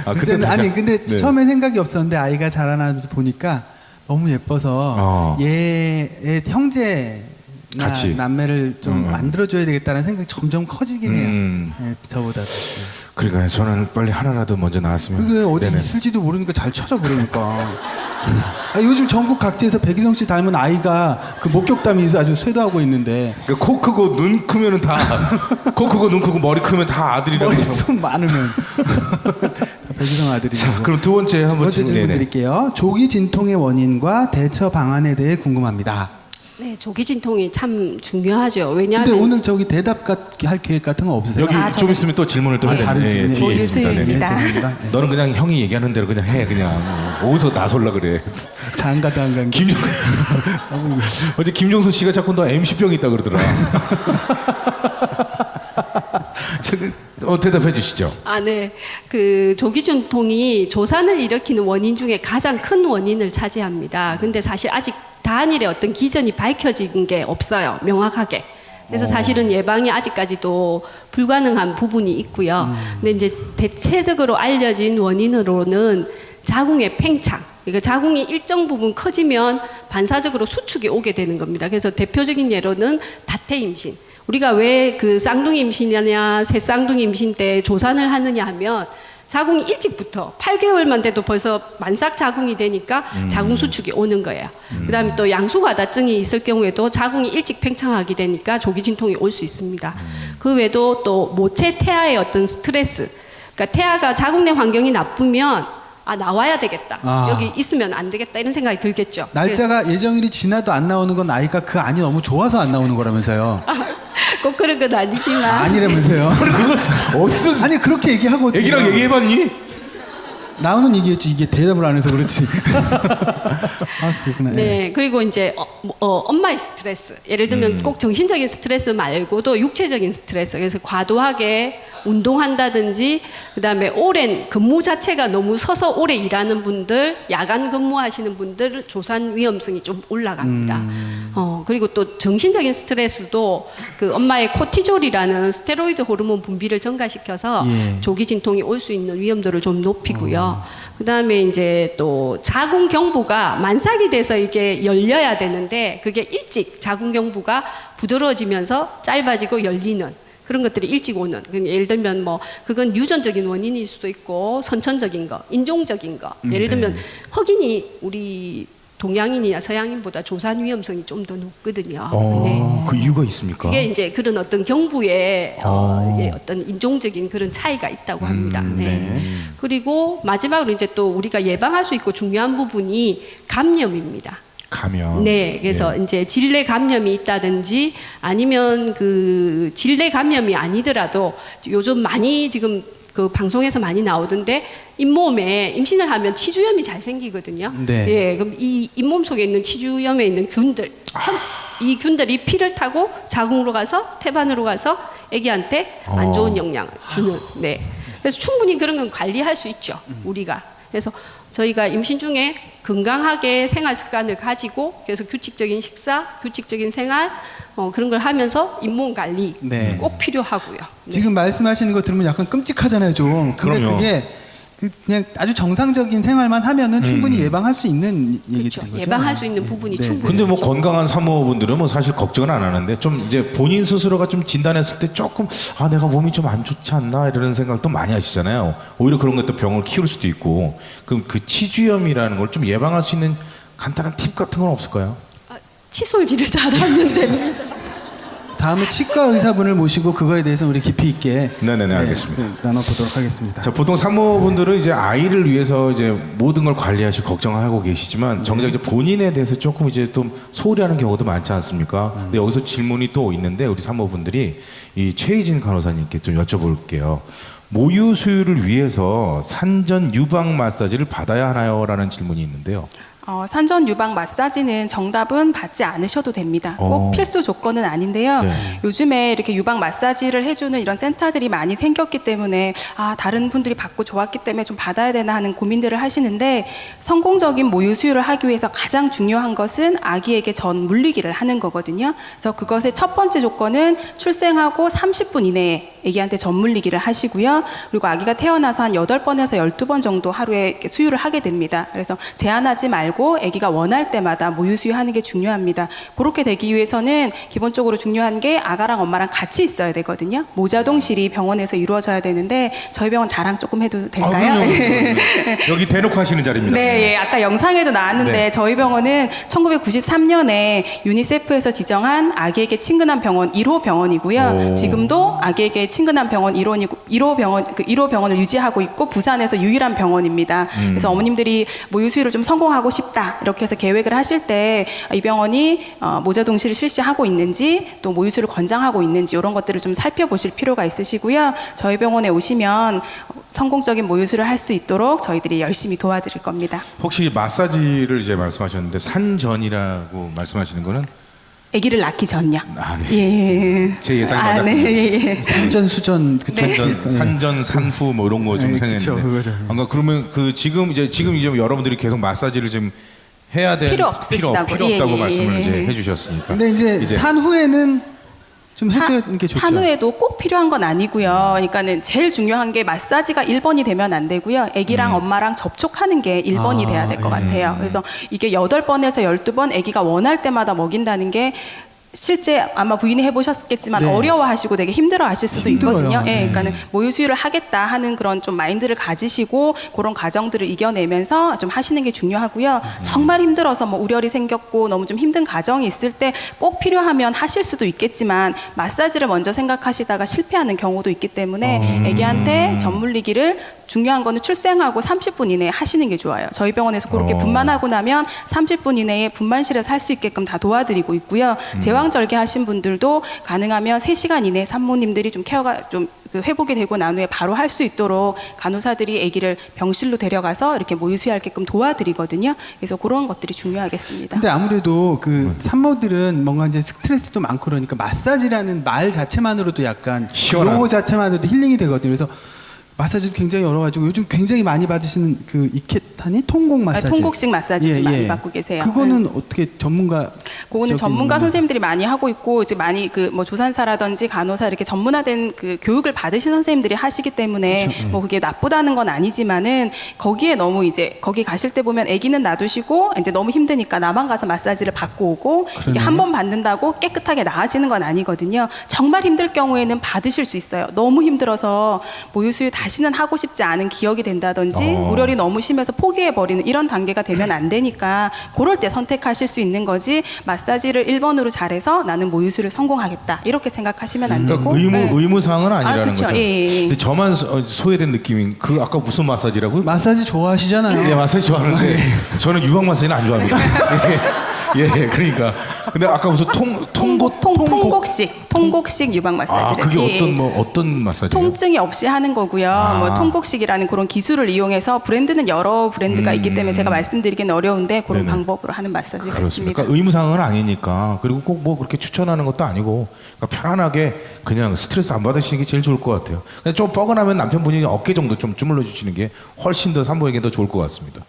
아, 그때는 그때는 아니 근데 네. 처음엔 생각이 없었는데 아이가 자라나면서 보니까 너무 예뻐서 얘의 형제나 같이. 남매를 좀 만들어줘야 되겠다는 생각이 점점 커지긴 해요. 예, 저보다. 그러니까요. 저는 빨리 하나라도 먼저 나왔으면. 그게 어디 네네. 있을지도 모르니까 잘 찾아 그러니까. 아, 요즘 전국 각지에서 백이성 씨 닮은 아이가 그 목격담이 아주 쇄도하고 있는데 그러니까 코 크고 눈 크면은 다 코 크고 눈 크고 머리 크면 다 아들이라고. 해서. 머릿속 많으면 다 백이성 아들이고. 자, 그럼 두 번째 두 한번 번째 질문 네네. 드릴게요. 조기 진통의 원인과 대처 방안에 대해 궁금합니다. 네, 조기 진통이 참 중요하죠. 왜냐하면 근데 오늘 저기 대답 할 계획 같은 거 없으세요? 여기 아, 좀 있으면 또 질문을 또 해야 다른 되는데 질문이 뒤에 오유 있습니다. 네네. 수유입니다. 죄송합니다. 네. 너는 그냥 형이 얘기하는 대로 그냥 해 그냥 어디서 나설라 그래. 장가도 안 간 게. 김종 어제 김종수 씨가 자꾸 너 MC병 있다 그러더라. 대답해 주시죠. 아, 네. 그 조기 진통이 조산을 일으키는 원인 중에 가장 큰 원인을 차지합니다. 근데 사실 아직 단일의 어떤 기전이 밝혀진 게 없어요. 명확하게. 그래서 사실은 예방이 아직까지도 불가능한 부분이 있고요. 근데 이제 대체적으로 알려진 원인으로는 자궁의 팽창. 그러니까 자궁이 일정 부분 커지면 반사적으로 수축이 오게 되는 겁니다. 그래서 대표적인 예로는 다태 임신. 우리가 왜 그 쌍둥이 임신이냐 새쌍둥이 임신 때 조산을 하느냐 하면 자궁이 일찍부터 8개월만 돼도 벌써 만삭 자궁이 되니까 자궁 수축이 오는 거예요. 그다음에 또 양수과다증이 있을 경우에도 자궁이 일찍 팽창하게 되니까 조기 진통이 올 수 있습니다. 그 외에도 또 모체 태아의 어떤 스트레스, 그러니까 태아가 자궁 내 환경이 나쁘면 아 나와야 되겠다, 여기 있으면 안 되겠다 이런 생각이 들겠죠. 날짜가 예정일이 지나도 안 나오는 건 아이가 그 안이 너무 좋아서 안 나오는 거라면서요. 꼭 그런 건 아니지만 아니라면서요. 그거 어디서 아니 그렇게 얘기하고 애기랑 얘기해봤니? 나오는 얘기였지 이게 대답을 안 해서 그렇지. 아 그렇구나. 네, 그리고 이제 엄마의 스트레스. 예를 들면 꼭 정신적인 스트레스 말고도 육체적인 스트레스. 그래서 과도하게 운동한다든지, 그다음에 오랜 근무 자체가 너무 서서 오래 일하는 분들, 야간 근무하시는 분들 조산 위험성이 좀 올라갑니다. 그리고 또 정신적인 스트레스도 그 엄마의 코티졸이라는 스테로이드 호르몬 분비를 증가시켜서 예. 조기 진통이 올 수 있는 위험도를 좀 높이고요. 그다음에 이제 또 자궁경부가 만삭이 돼서 이게 열려야 되는데 그게 일찍 자궁경부가 부드러워지면서 짧아지고 열리는 그런 것들이 일찍 오는. 예를 들면 뭐 그건 유전적인 원인일 수도 있고 선천적인 거, 인종적인 거. 예를 들면 흑인이 우리 동양인이나 서양인보다 조산 위험성이 좀 더 높거든요. 네. 그 이유가 있습니까? 그게 이제 그런 어떤 경부의 예, 어떤 인종적인 그런 차이가 있다고 합니다. 네. 그리고 마지막으로 이제 또 우리가 예방할 수 있고 중요한 부분이 감염입니다. 감염. 네, 그래서 이제 질내 감염이 있다든지 아니면 그 질내 감염이 아니더라도 요즘 많이 지금 그 방송에서 많이 나오던데 잇몸에 임신을 하면 치주염이 잘 생기거든요. 네. 예, 그럼 이 잇몸 속에 있는 치주염에 있는 균들, 이 균들이 피를 타고 자궁으로 가서 태반으로 가서 아기한테 안 좋은 영향을 주는. 네. 그래서 충분히 그런 건 관리할 수 있죠, 우리가. 그래서 저희가 임신 중에 건강하게 생활 습관을 가지고 그래서 규칙적인 식사, 규칙적인 생활 그런 걸 하면서 잇몸 관리 네. 꼭 필요하고요. 네. 지금 말씀하시는 거 들으면 약간 끔찍하잖아요, 좀. 근데 그럼요. 그게 그냥 아주 정상적인 생활만 하면은 충분히 예방할 수 있는 얘기죠. 그렇죠. 예방할 수 있는 부분이 네. 충분히. 근데 뭐 건강한 산모분들은 뭐 사실 걱정은 안 하는데 좀 이제 본인 스스로가 좀 진단했을 때 조금 아 내가 몸이 좀 안 좋지 않나 이런 생각도 많이 하시잖아요. 오히려 그런 것도 병을 키울 수도 있고 그럼 그 치주염이라는 걸 좀 예방할 수 있는 간단한 팁 같은 건 없을까요? 칫솔질을 잘하면 됩니다. 다음에 치과 의사분을 모시고 그거에 대해서 우리 깊이 있게 네네네, 알겠습니다. 나눠보도록 하겠습니다. 자, 보통 산모분들은 이제 아이를 위해서 이제 모든 걸 관리하시고 걱정하고 계시지만 정작 이제 본인에 대해서 조금 이제 좀 소홀히 하는 경우도 많지 않습니까? 근데 여기서 질문이 또 있는데 우리 산모분들이 이 최희진 간호사님께 좀 여쭤볼게요. 모유 수유를 위해서 산전 유방 마사지를 받아야 하나요? 라는 질문이 있는데요. 산전 유방 마사지는 정답은 받지 않으셔도 됩니다. 꼭 필수 조건은 아닌데요. 네. 요즘에 이렇게 유방 마사지를 해주는 이런 센터들이 많이 생겼기 때문에 다른 분들이 받고 좋았기 때문에 좀 받아야 되나 하는 고민들을 하시는데 성공적인 모유 수유를 하기 위해서 가장 중요한 것은 아기에게 전 물리기를 하는 거거든요. 그래서 그것의 첫 번째 조건은 출생하고 30분 이내에 아기한테 전 물리기를 하시고요. 그리고 아기가 태어나서 한 8번에서 12번 정도 하루에 수유를 하게 됩니다. 그래서 제한하지 말고 아기가 원할 때마다 모유 수유하는 게 중요합니다. 그렇게 되기 위해서는 기본적으로 중요한 게 아가랑 엄마랑 같이 있어야 되거든요. 모자동실이 병원에서 이루어져야 되는데 저희 병원 자랑 조금 해도 될까요? 여기 대놓고 하시는 자리입니다. 네, 예, 아까 영상에도 나왔는데 네. 저희 병원은 1993년에 유니세프에서 지정한 아기에게 친근한 병원 1호 병원이고요. 지금도 아기에게 친근한 병원 1호 병원을 유지하고 있고 부산에서 유일한 병원입니다. 그래서 어머님들이 모유 수유를 좀 성공하고 싶다 이렇게 해서 계획을 하실 때 이 병원이 모자동실을 실시하고 있는지 또 모유 수유를 권장하고 있는지 이런 것들을 좀 살펴보실 필요가 있으시고요. 저희 병원에 오시면 성공적인 모유 수유를 할 수 있도록 저희들이 열심히 도와드릴 겁니다. 혹시 마사지를 이제 말씀하셨는데 산전이라고 말씀하시는 거는 아기를 낳기 전요. 네. 예. 제 예상이 네, 예. 산전수전 산전 산후 뭐 이런 거 좀 네, 생각했는데. 그쵸, 그거죠. 그러니까 그러면 그 지금 이제 여러분들이 계속 마사지를 좀 해야 되는 필요 없으시다고. 필요 없다고 예, 말씀을 예. 이제 해주셨으니까. 근데 이제 산후에는 좀 해주는 게 좋죠. 산후에도 꼭 필요한 건 아니고요. 그러니까는 제일 중요한 게 마사지가 1번이 되면 안 되고요. 아기랑 엄마랑 접촉하는 게 1번이 돼야 될 것 같아요. 그래서 이게 8번에서 12번 아기가 원할 때마다 먹인다는 게 실제 아마 부인이 해보셨겠지만 네. 어려워하시고 되게 힘들어하실 수도 힘들어요. 있거든요. 예, 네. 그러니까는 모유 수유를 하겠다 하는 그런 좀 마인드를 가지시고 그런 과정들을 이겨내면서 좀 하시는 게 중요하고요. 정말 힘들어서 뭐 우려이 생겼고 너무 좀 힘든 가정이 있을 때 꼭 필요하면 하실 수도 있겠지만 마사지를 먼저 생각하시다가 실패하는 경우도 있기 때문에 아기한테 전 물리기를 중요한 거는 출생하고 30분 이내에 하시는 게 좋아요. 저희 병원에서 그렇게 분만하고 나면 30분 이내에 분만실에서 할 수 있게끔 다 도와드리고 있고요. 제왕절개 하신 분들도 가능하면 3시간 이내에 산모님들이 좀 케어가 좀 회복이 되고 난 후에 바로 할 수 있도록 간호사들이 아기를 병실로 데려가서 이렇게 모유 수유할게끔 도와드리거든요. 그래서 그런 것들이 중요하겠습니다. 근데 아무래도 그 산모들은 뭔가 이제 스트레스도 많고 그러니까 마사지라는 말 자체만으로도 약간 시원한. 용어 자체만으로도 힐링이 되거든요. 그래서 마사지도 굉장히 여러 가지고 요즘 굉장히 많이 받으시는 그 이케타니 통곡 마사지. 통곡식 마사지 좀 많이 받고 계세요. 그거는 어떻게 전문가 그거는 저기 전문가 선생님들이 많이 하고 있고 이제 많이 그 뭐 조산사라든지 간호사 이렇게 전문화된 그 교육을 받으신 선생님들이 하시기 때문에 뭐 그게 나쁘다는 건 아니지만은 거기에 너무 이제 거기 가실 때 보면 아기는 놔두시고 이제 너무 힘드니까 나만 가서 마사지를 받고 오고 이게 한 번 받는다고 깨끗하게 나아지는 건 아니거든요. 정말 힘들 경우에는 받으실 수 있어요. 너무 힘들어서 모유수유 다시는 하고 싶지 않은 기억이 된다든지 우려이 너무 심해서 포기해버리는 이런 단계가 되면 안 되니까 그럴 때 선택하실 수 있는 거지 마사지를 1번으로 잘해서 나는 모유수유를 성공하겠다 이렇게 생각하시면 안 되고 그러니까 의무사항은 아니라는 그쵸. 거죠. 예. 근데 저만 소외된 느낌인 그 아까 무슨 마사지라고요? 마사지 좋아하시잖아요. 예, 마사지 좋아하는데 저는 유방 마사지는 안 좋아합니다. 예, 그러니까. 근데 아까 무슨 통곡식 유방 마사지를 그게 어떤 마사지예요? 통증이 없이 하는 거고요. 뭐 통곡식이라는 그런 기술을 이용해서 브랜드는 여러 브랜드가 있기 때문에 제가 말씀드리기는 어려운데 그런 네네. 방법으로 하는 마사지가 그렇습니다. 있습니다. 그러니까 의무사항은 아니니까 그리고 꼭 뭐 그렇게 추천하는 것도 아니고 그러니까 편안하게 그냥 스트레스 안 받으시는 게 제일 좋을 것 같아요. 그냥 좀 뻐근하면 남편분이 어깨 정도 좀 주물러 주시는 게 훨씬 더 산모에게 더 좋을 것 같습니다.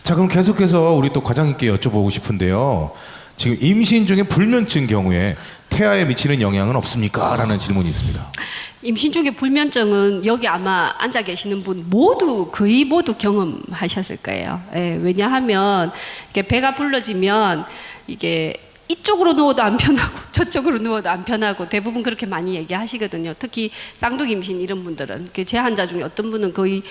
자, 그럼 계속해서 우리 또 과장님께 여쭤보고 싶은데요. 지금 임신 중에 불면증 경우에 태아에 미치는 영향은 없습니까? 라는 질문이 있습니다. 임신 중에 불면증은 여기 아마 앉아 계시는 분 거의 모두 경험하셨을 거예요. 예, 왜냐하면 이렇게 배가 불러지면 이게 이쪽으로 누워도 안 편하고 저쪽으로 누워도 안 편하고 대부분 그렇게 많이 얘기하시거든요. 특히 쌍둥이 임신 이런 분들은 제 환자 중에 어떤 분은 거의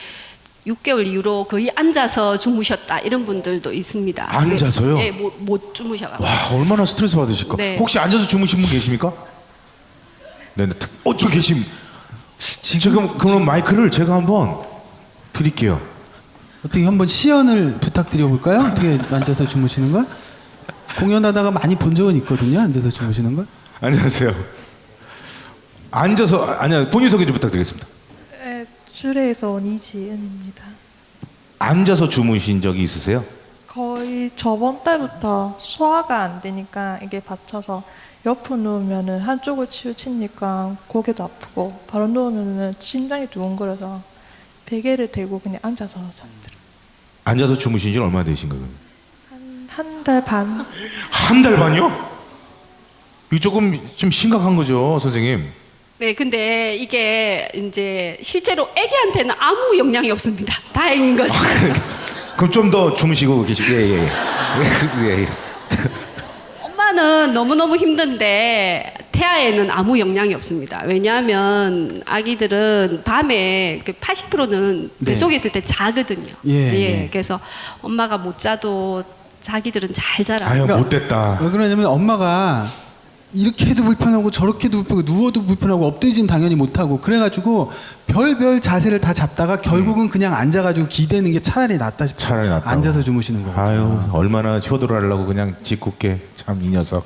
6개월 이후로 거의 앉아서 주무셨다 이런 분들도 있습니다. 앉아서요? 네, 못 주무셔가지고. 와, 얼마나 스트레스 받으실까? 네. 혹시 앉아서 주무신 분 계십니까? 네, 저 계심. 그럼 마이크를 제가 한번 드릴게요. 어떻게 한번 시연을 부탁드려 볼까요? 어떻게 앉아서 주무시는 걸? 공연하다가 많이 본 적은 있거든요. 앉아서 주무시는 걸. 안녕하세요. 본인 소개 좀 부탁드리겠습니다. 주례에서 온 이지은입니다. 앉아서 주무신 적이 있으세요? 거의 저번 달부터 소화가 안 되니까 이게 받쳐서 옆으로 누우면은 한쪽을 치우치니까 고개도 아프고 바로 누우면은 심장이 두근거려서 베개를 대고 그냥 앉아서 잠들어요. 앉아서 주무신 지 얼마나 되신 거예요? 한 달 반. 한 달 반이요? 이거 조금 좀 심각한 거죠, 선생님. 네, 근데 이게 이제 실제로 아기한테는 아무 영향이 없습니다. 다행인 것은. 그럼 좀 더 주무시고 계시고. 예. 엄마는 너무너무 힘든데 태아에는 아무 영향이 없습니다. 왜냐하면 아기들은 밤에 80%는 뱃속에 있을 때 자거든요. 예. 그래서 엄마가 못 자도 자기들은 잘 자라. 아유, 못됐다. 왜 그러냐면 엄마가 이렇게 해도 불편하고 저렇게 해도 불편하고 누워도 불편하고 엎드리진 당연히 못하고 그래가지고 별별 자세를 다 잡다가 결국은 그냥 앉아가지고 기대는 게 차라리 낫다 싶어요. 차라리 낫다고. 앉아서 주무시는 거 같아요. 아유, 얼마나 효도를 하려고 그냥 짓궂게 참 이 녀석.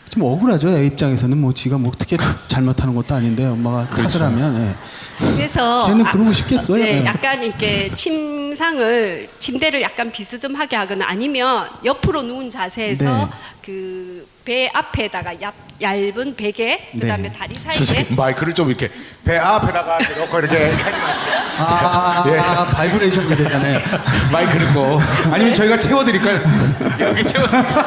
좀 억울하죠. 애 입장에서는 뭐 지가 뭐 어떻게 잘못하는 것도 아닌데 엄마가 탓을 하면 예. 그래서 걔는 그러고 싶겠어요. 네, 예. 약간 이렇게 침대를 약간 비스듬하게 하거나 아니면 옆으로 누운 자세에서 네. 그 배 앞에다가 얇은 베개 그다음에 네. 다리 사이에 선생님 마이크를 좀 이렇게 배 앞에다가 놓고 이렇게 하지 마시고. 바이브레이션이 되잖아요. 마이크를 꼭. 아니면 저희가 채워드릴까요? 여기 채워드릴까요?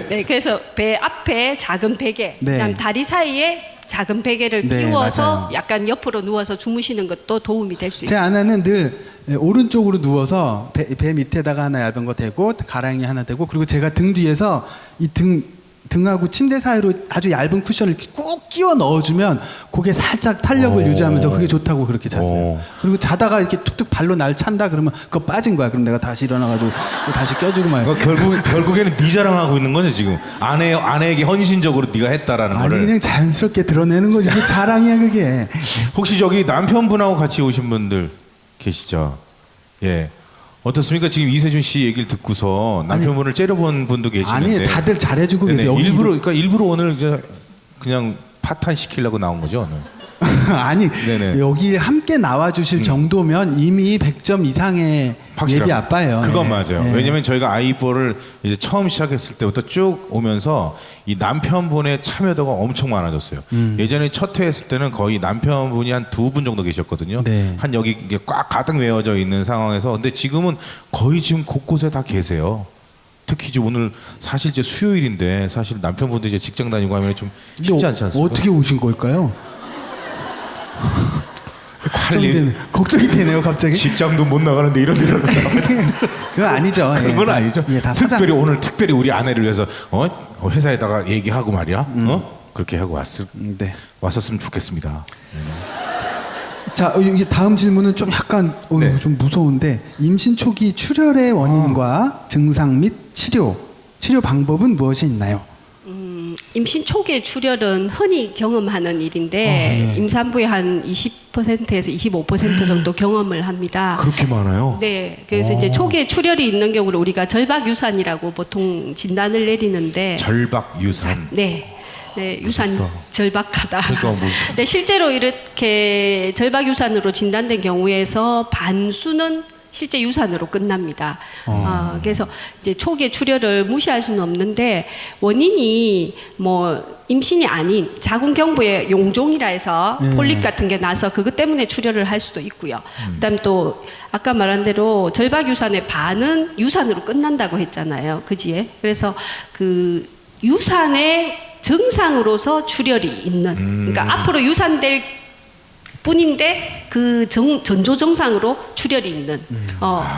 네, 그래서 배 앞에 작은 베개, 네. 그다음 다리 사이에 작은 베개를 네, 끼워서 맞아요. 약간 옆으로 누워서 주무시는 것도 도움이 될 수 제 있어요. 아내는 늘 오른쪽으로 누워서 배 밑에다가 하나 얇은 거 대고 가랑이 하나 대고 그리고 제가 등 뒤에서 이 등하고 침대 사이로 아주 얇은 쿠션을 꾹 끼워 넣어주면 그게 살짝 탄력을 유지하면서 그게 좋다고 그렇게 잤어요. 그리고 자다가 이렇게 툭툭 발로 날 찬다 그러면 그거 빠진 거야. 그럼 내가 다시 일어나가지고 다시 껴주고 막. 그러니까 결국에는 네 자랑하고 있는 거죠 지금. 아내에게 헌신적으로 네가 했다라는 아니 거를. 그냥 자연스럽게 드러내는 거지. 그게 자랑이야 그게. 혹시 저기 남편분하고 같이 오신 분들 계시죠? 예. 어떻습니까? 지금 이세준 씨 얘기를 듣고서 남편분을 째려본 분도 계시는데. 아니 다들 잘해주고 네네. 계세요. 여기 일부러 오늘 이제 그냥 파탄 시키려고 나온 거죠 오늘. 아니 네네. 여기 함께 나와주실 정도면 이미 100점 이상의 확실하고. 예비 아빠예요. 그건 예. 맞아요. 예. 왜냐면 저희가 아이뽀를 이제 처음 시작했을 때부터 쭉 오면서 이 남편분의 참여도가 엄청 많아졌어요. 예전에 첫 회 했을 때는 거의 남편분이 한 2분 정도 계셨거든요. 네. 한 여기 이게 꽉 가득 메워져 있는 상황에서 근데 지금은 거의 지금 곳곳에 다 계세요. 특히 이제 오늘 사실 이제 수요일인데 사실 남편분도 이제 직장 다니고 하면 좀 쉽지 않지 않습니까? 어떻게 오신 걸까요? 걱정이 되네요, 갑자기. 직장도 못 나가는데 이런 데로 그건 아니죠. 예. 그건 아니죠. 예, 다 특별히 오늘 특별히 우리 아내를 위해서 회사에다가 얘기하고 말이야. 그렇게 하고 네. 왔었으면 좋겠습니다. 자, 이게 다음 질문은 좀 약간 네. 좀 무서운데 임신 초기 출혈의 원인과 증상 및 치료 방법은 무엇이 있나요? 임신 초기의 출혈은 흔히 경험하는 일인데 임산부의 한 20%에서 25% 정도 경험을 합니다. 그렇게 많아요? 네, 그래서 이제 초기에 출혈이 있는 경우를 우리가 절박 유산이라고 보통 진단을 내리는데 절박 유산. 네, 유산 절박하다. 그러니까 뭐 네, 실제로 이렇게 절박 유산으로 진단된 경우에서 반수는 실제 유산으로 끝납니다. 그래서 이제 초기의 출혈을 무시할 수는 없는데 원인이 뭐 임신이 아닌 자궁경부의 용종이라 해서 폴립 같은 게 나서 그것 때문에 출혈을 할 수도 있고요. 그다음 또 아까 말한 대로 절박 유산의 반은 유산으로 끝난다고 했잖아요. 그지에? 그래서 그 유산의 증상으로서 출혈이 있는, 그러니까 앞으로 유산될 뿐인데 그 전조 증상으로 출혈이 있는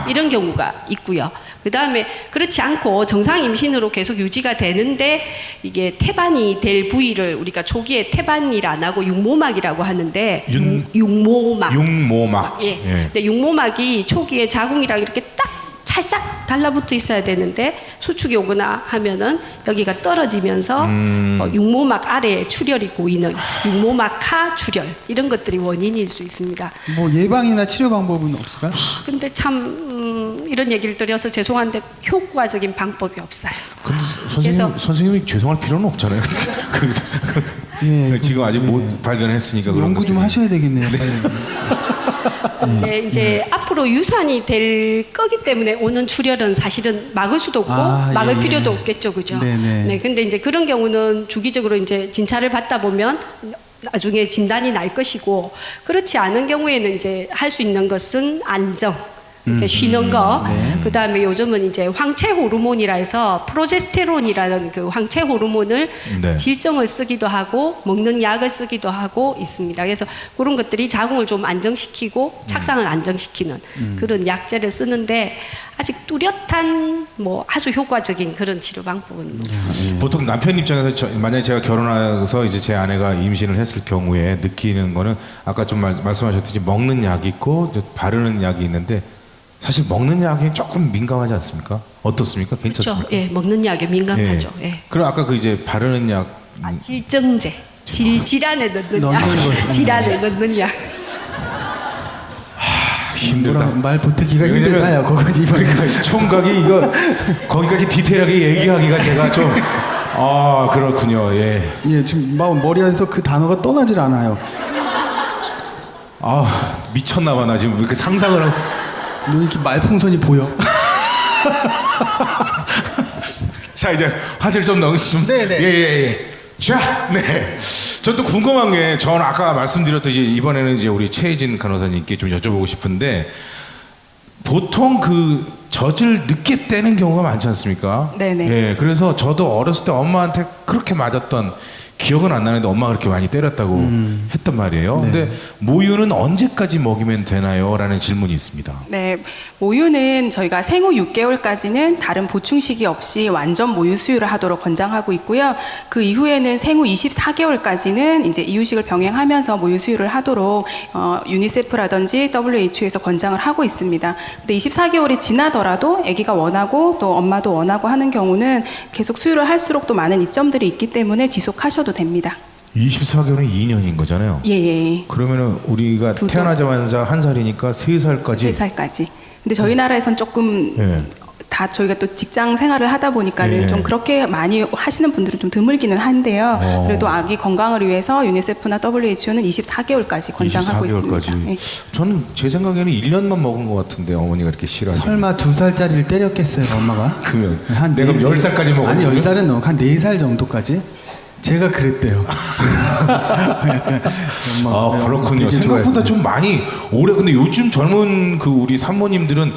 이런 경우가 있고요. 그 다음에 그렇지 않고 정상 임신으로 계속 유지가 되는데 이게 태반이 될 부위를 우리가 초기에 태반일 안 하고 육모막이라고 하는데 육모막. 예. 근데 육모막이 초기에 자궁이랑 이렇게 딱 찰싹 달라붙어 있어야 되는데 수축이 오거나 하면은 여기가 떨어지면서 육모막 아래에 출혈이 고이는 육모막하 출혈 이런 것들이 원인일 수 있습니다. 뭐 예방이나 치료 방법은 없을까요? 근데 참 이런 얘기를 드려서 죄송한데 효과적인 방법이 없어요. 근데 그래서- 선생님이 죄송할 필요는 없잖아요. 예, 지금 아직 못 발견했으니까 그런 연구 좀 것들이. 하셔야 되겠네요. 네, 이제 앞으로 유산이 될 거기 때문에 오는 출혈은 사실은 막을 수도 없고 막을 예. 필요도 없겠죠, 그죠? 네네. 네, 근데 이제 그런 경우는 주기적으로 이제 진찰을 받다 보면 나중에 진단이 날 것이고 그렇지 않은 경우에는 이제 할 수 있는 것은 안정. 이렇게 쉬는 거. 그 다음에 요즘은 이제 황체 호르몬이라 해서 프로제스테론이라는 그 황체 호르몬을 네. 질정을 쓰기도 하고 먹는 약을 쓰기도 하고 있습니다. 그래서 그런 것들이 자궁을 좀 안정시키고 착상을 안정시키는 그런 약제를 쓰는데 아직 뚜렷한 뭐 아주 효과적인 그런 치료 방법은 없습니다. 보통 남편 입장에서 만약에 제가 결혼해서 이제 제 아내가 임신을 했을 경우에 느끼는 거는 아까 좀 말씀하셨듯이 먹는 약이 있고 이제 바르는 약이 있는데 사실 먹는 약이 조금 민감하지 않습니까? 어떻습니까? 괜찮습니까? 그렇죠. 예, 먹는 약에 민감하죠. 예. 그럼 아까 그 이제 바르는 약 질정제, 질환에 넣는 약, 질환에 넣는 약. 힘들다. 말 보태기가 왜냐면- 힘들다요. 그건 이번에. 그러니까 총각이 이거 거기까지 디테일하게 얘기하기가 제가 좀 그렇군요. 예. 예, 지금 막 머리에서 그 단어가 떠나질 않아요. 미쳤나 봐. 나 지금 이렇게 상상을 하고 너 이렇게 말풍선이 보여. 자 이제 화제를 좀 넣으시면 네네. 예. 자, 네. 전 또 궁금한 게 저는 아까 말씀드렸듯이 이번에는 이제 우리 최혜진 간호사님께 좀 여쭤보고 싶은데 보통 그 젖을 늦게 떼는 경우가 많지 않습니까? 네네. 예, 그래서 저도 어렸을 때 엄마한테 그렇게 맞았던 기억은 안 나는데 엄마가 그렇게 많이 때렸다고 했단 말이에요. 근데 모유는 언제까지 먹이면 되나요? 라는 질문이 있습니다. 네, 모유는 저희가 생후 6개월까지는 다른 보충식이 없이 완전 모유 수유를 하도록 권장하고 있고요. 그 이후에는 생후 24개월까지는 이제 이유식을 병행하면서 모유 수유를 하도록 유니세프라든지 WHO에서 권장을 하고 있습니다. 근데 24개월이 지나더라도 아기가 원하고 또 엄마도 원하고 하는 경우는 계속 수유를 할수록 또 많은 이점들이 있기 때문에 지속하셔도 됩니다. 24개월은 2년인 거잖아요. 예. 그러면은 우리가 두 태어나자마자 1살이니까 3살까지 3살까지. 근데 저희 나라에선 조금 예. 다 저희가 또 직장 생활을 하다 보니까는 예. 좀 그렇게 많이 하시는 분들은 좀 드물기는 한데요. 그래도 아기 건강을 위해서 유니세프나 WHO는 24개월까지 권장하고 24개월까지. 있습니다. 예. 저는 제 생각에는 1년만 먹은 것 같은데 어머니가 이렇게 싫어하시고. 설마 2살짜리를 때렸겠어요, 엄마가? 그러면 한 내가 네- 10살까지 먹었거든요. 아니, 10살은 넘고 한 4살 정도까지? 제가 그랬대요. 그렇군요. 되게 생각보다 좋아했어요. 좀 많이 오래. 근데 요즘 젊은 그 우리 산모님들은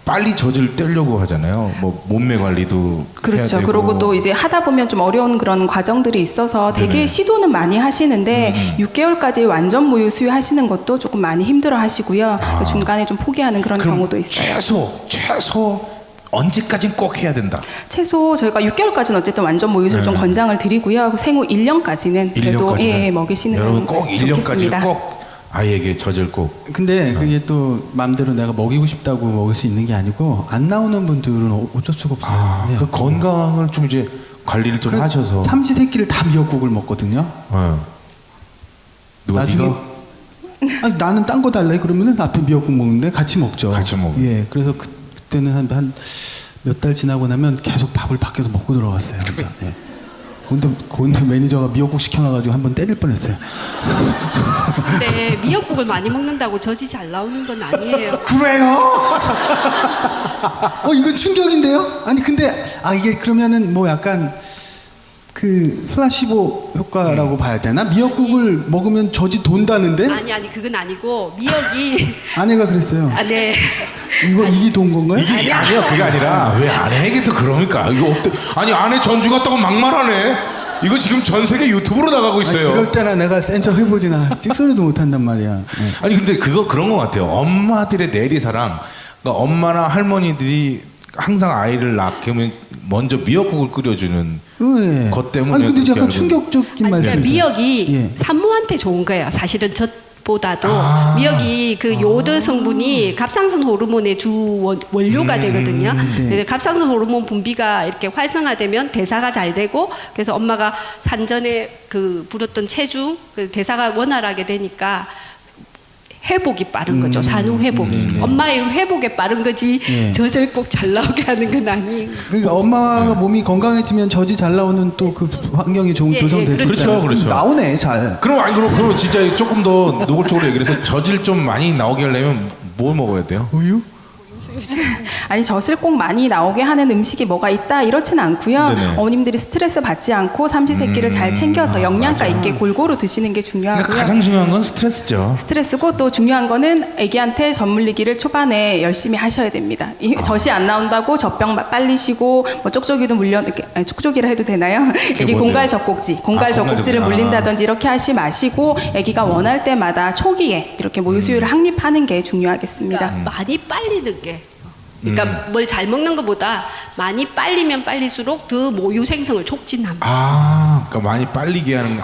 빨리 젖을 떼려고 하잖아요. 뭐 몸매 관리도 그렇죠. 해야 되고. 그리고 또 이제 하다 보면 좀 어려운 그런 과정들이 있어서 되게 네네. 시도는 많이 하시는데 6개월까지 완전 모유 수유하시는 것도 조금 많이 힘들어 하시고요. 중간에 좀 포기하는 그런 그럼 경우도 있어요. 최소 언제까진 꼭 해야 된다. 최소 저희가 6개월까지는 어쨌든 완전 모유를 좀 권장을 드리고요. 생후 1년까지는 그래도 1년까지는 예, 먹이시는 여러분 건 꼭 1년까지 좋겠습니다. 꼭 아이에게 젖을 꼭. 근데 그게 또 마음대로 내가 먹이고 싶다고 먹을 수 있는 게 아니고 안 나오는 분들은 어쩔 수가 없어요. 예. 그 건강을 좀 이제 관리를 좀 하셔서. 삼시세끼를 다 미역국을 먹거든요. 누가 나중에 네가? 아니, 나는 딴 거 달래 그러면은 앞에 미역국 먹는데 같이 먹죠. 같이 먹어요. 예, 그래서 그때는 한 몇 달 지나고 나면 계속 밥을 밖에서 먹고 들어갔어요. 진짜. 예. 근데 매니저가 미역국 시켜놔가지고 한번 때릴 뻔했어요. 근데 미역국을 많이 먹는다고 젖이 잘 나오는 건 아니에요. 그래요? 이건 충격인데요? 아니 근데 이게 그러면은 뭐 약간 그 플라시보 효과라고 봐야 되나? 미역국을 먹으면 젖이 돈다는데? 아니 그건 아니고 미역이 아내가 그랬어요. 네. 이게 돈 건가요? 이게 아니야. 그게 아니라 왜 아내에게 또 그럽니까? 이거 어때? 아니 아내 전주 갔다고 막말하네. 이거 지금 전 세계 유튜브로 나가고 있어요. 그럴 때나 내가 센 척 해보지나 찍소리도 못한단 말이야. 네. 아니 근데 그런 것 같아요. 엄마들의 내리사랑. 그러니까 엄마나 할머니들이 항상 아이를 낳으면 먼저 미역국을 끓여주는 네. 것 때문에. 아니 근데 그렇게 약간 알고 충격적인 아니, 그러니까 말씀이죠. 미역이 예. 산모한테 좋은 거예요. 사실은 젖보다도 미역이 그 요드 성분이 갑상선 호르몬의 주 원료가 되거든요. 네. 그래서 갑상선 호르몬 분비가 이렇게 활성화되면 대사가 잘 되고 그래서 엄마가 산전에 그 불었던 체중, 그 대사가 원활하게 되니까 회복이 빠른 거죠. 산후 회복이. 엄마의 회복에 빠른 거지 네. 젖을 꼭 잘 나오게 하는 건 아니에요. 그러니까 엄마가 몸이 건강해지면 젖이 잘 나오는 또 그 환경이 예, 조성돼서 그렇죠, 그렇죠. 나오네 잘. 그럼 진짜 조금 더 노골적으로 얘기를 해서 젖을 좀 많이 나오게 하려면 뭘 먹어야 돼요? 우유? 아니 젖을 꼭 많이 나오게 하는 음식이 뭐가 있다 이렇진 않고요. 네네. 어머님들이 스트레스 받지 않고 삼시세끼를 잘 챙겨서 영양가 있게 골고루 드시는 게 그러니까 중요하고요. 가장 중요한 건 스트레스죠. 스트레스고 또 중요한 거는 아기한테 젖 물리기를 초반에 열심히 하셔야 됩니다. 젖이 안 나온다고 젖병 빨리시고 뭐 쪽쪽이도 물려 이렇게 쪽쪽이라 해도 되나요? 아기 뭔데요? 공갈 젖꼭지, 공갈 젖꼭지를 공갈 젖꼭지. 물린다든지 이렇게 하시 마시고 아기가 원할 때마다 초기에 이렇게 모유 수유를 항립하는 게 중요하겠습니다. 그러니까 많이 빨리는 게. 그러니까 뭘 잘 먹는 것보다 많이 빨리면 빨릴수록 더 모유 생성을 촉진합니다. 그러니까 많이 빨리게 하는 거.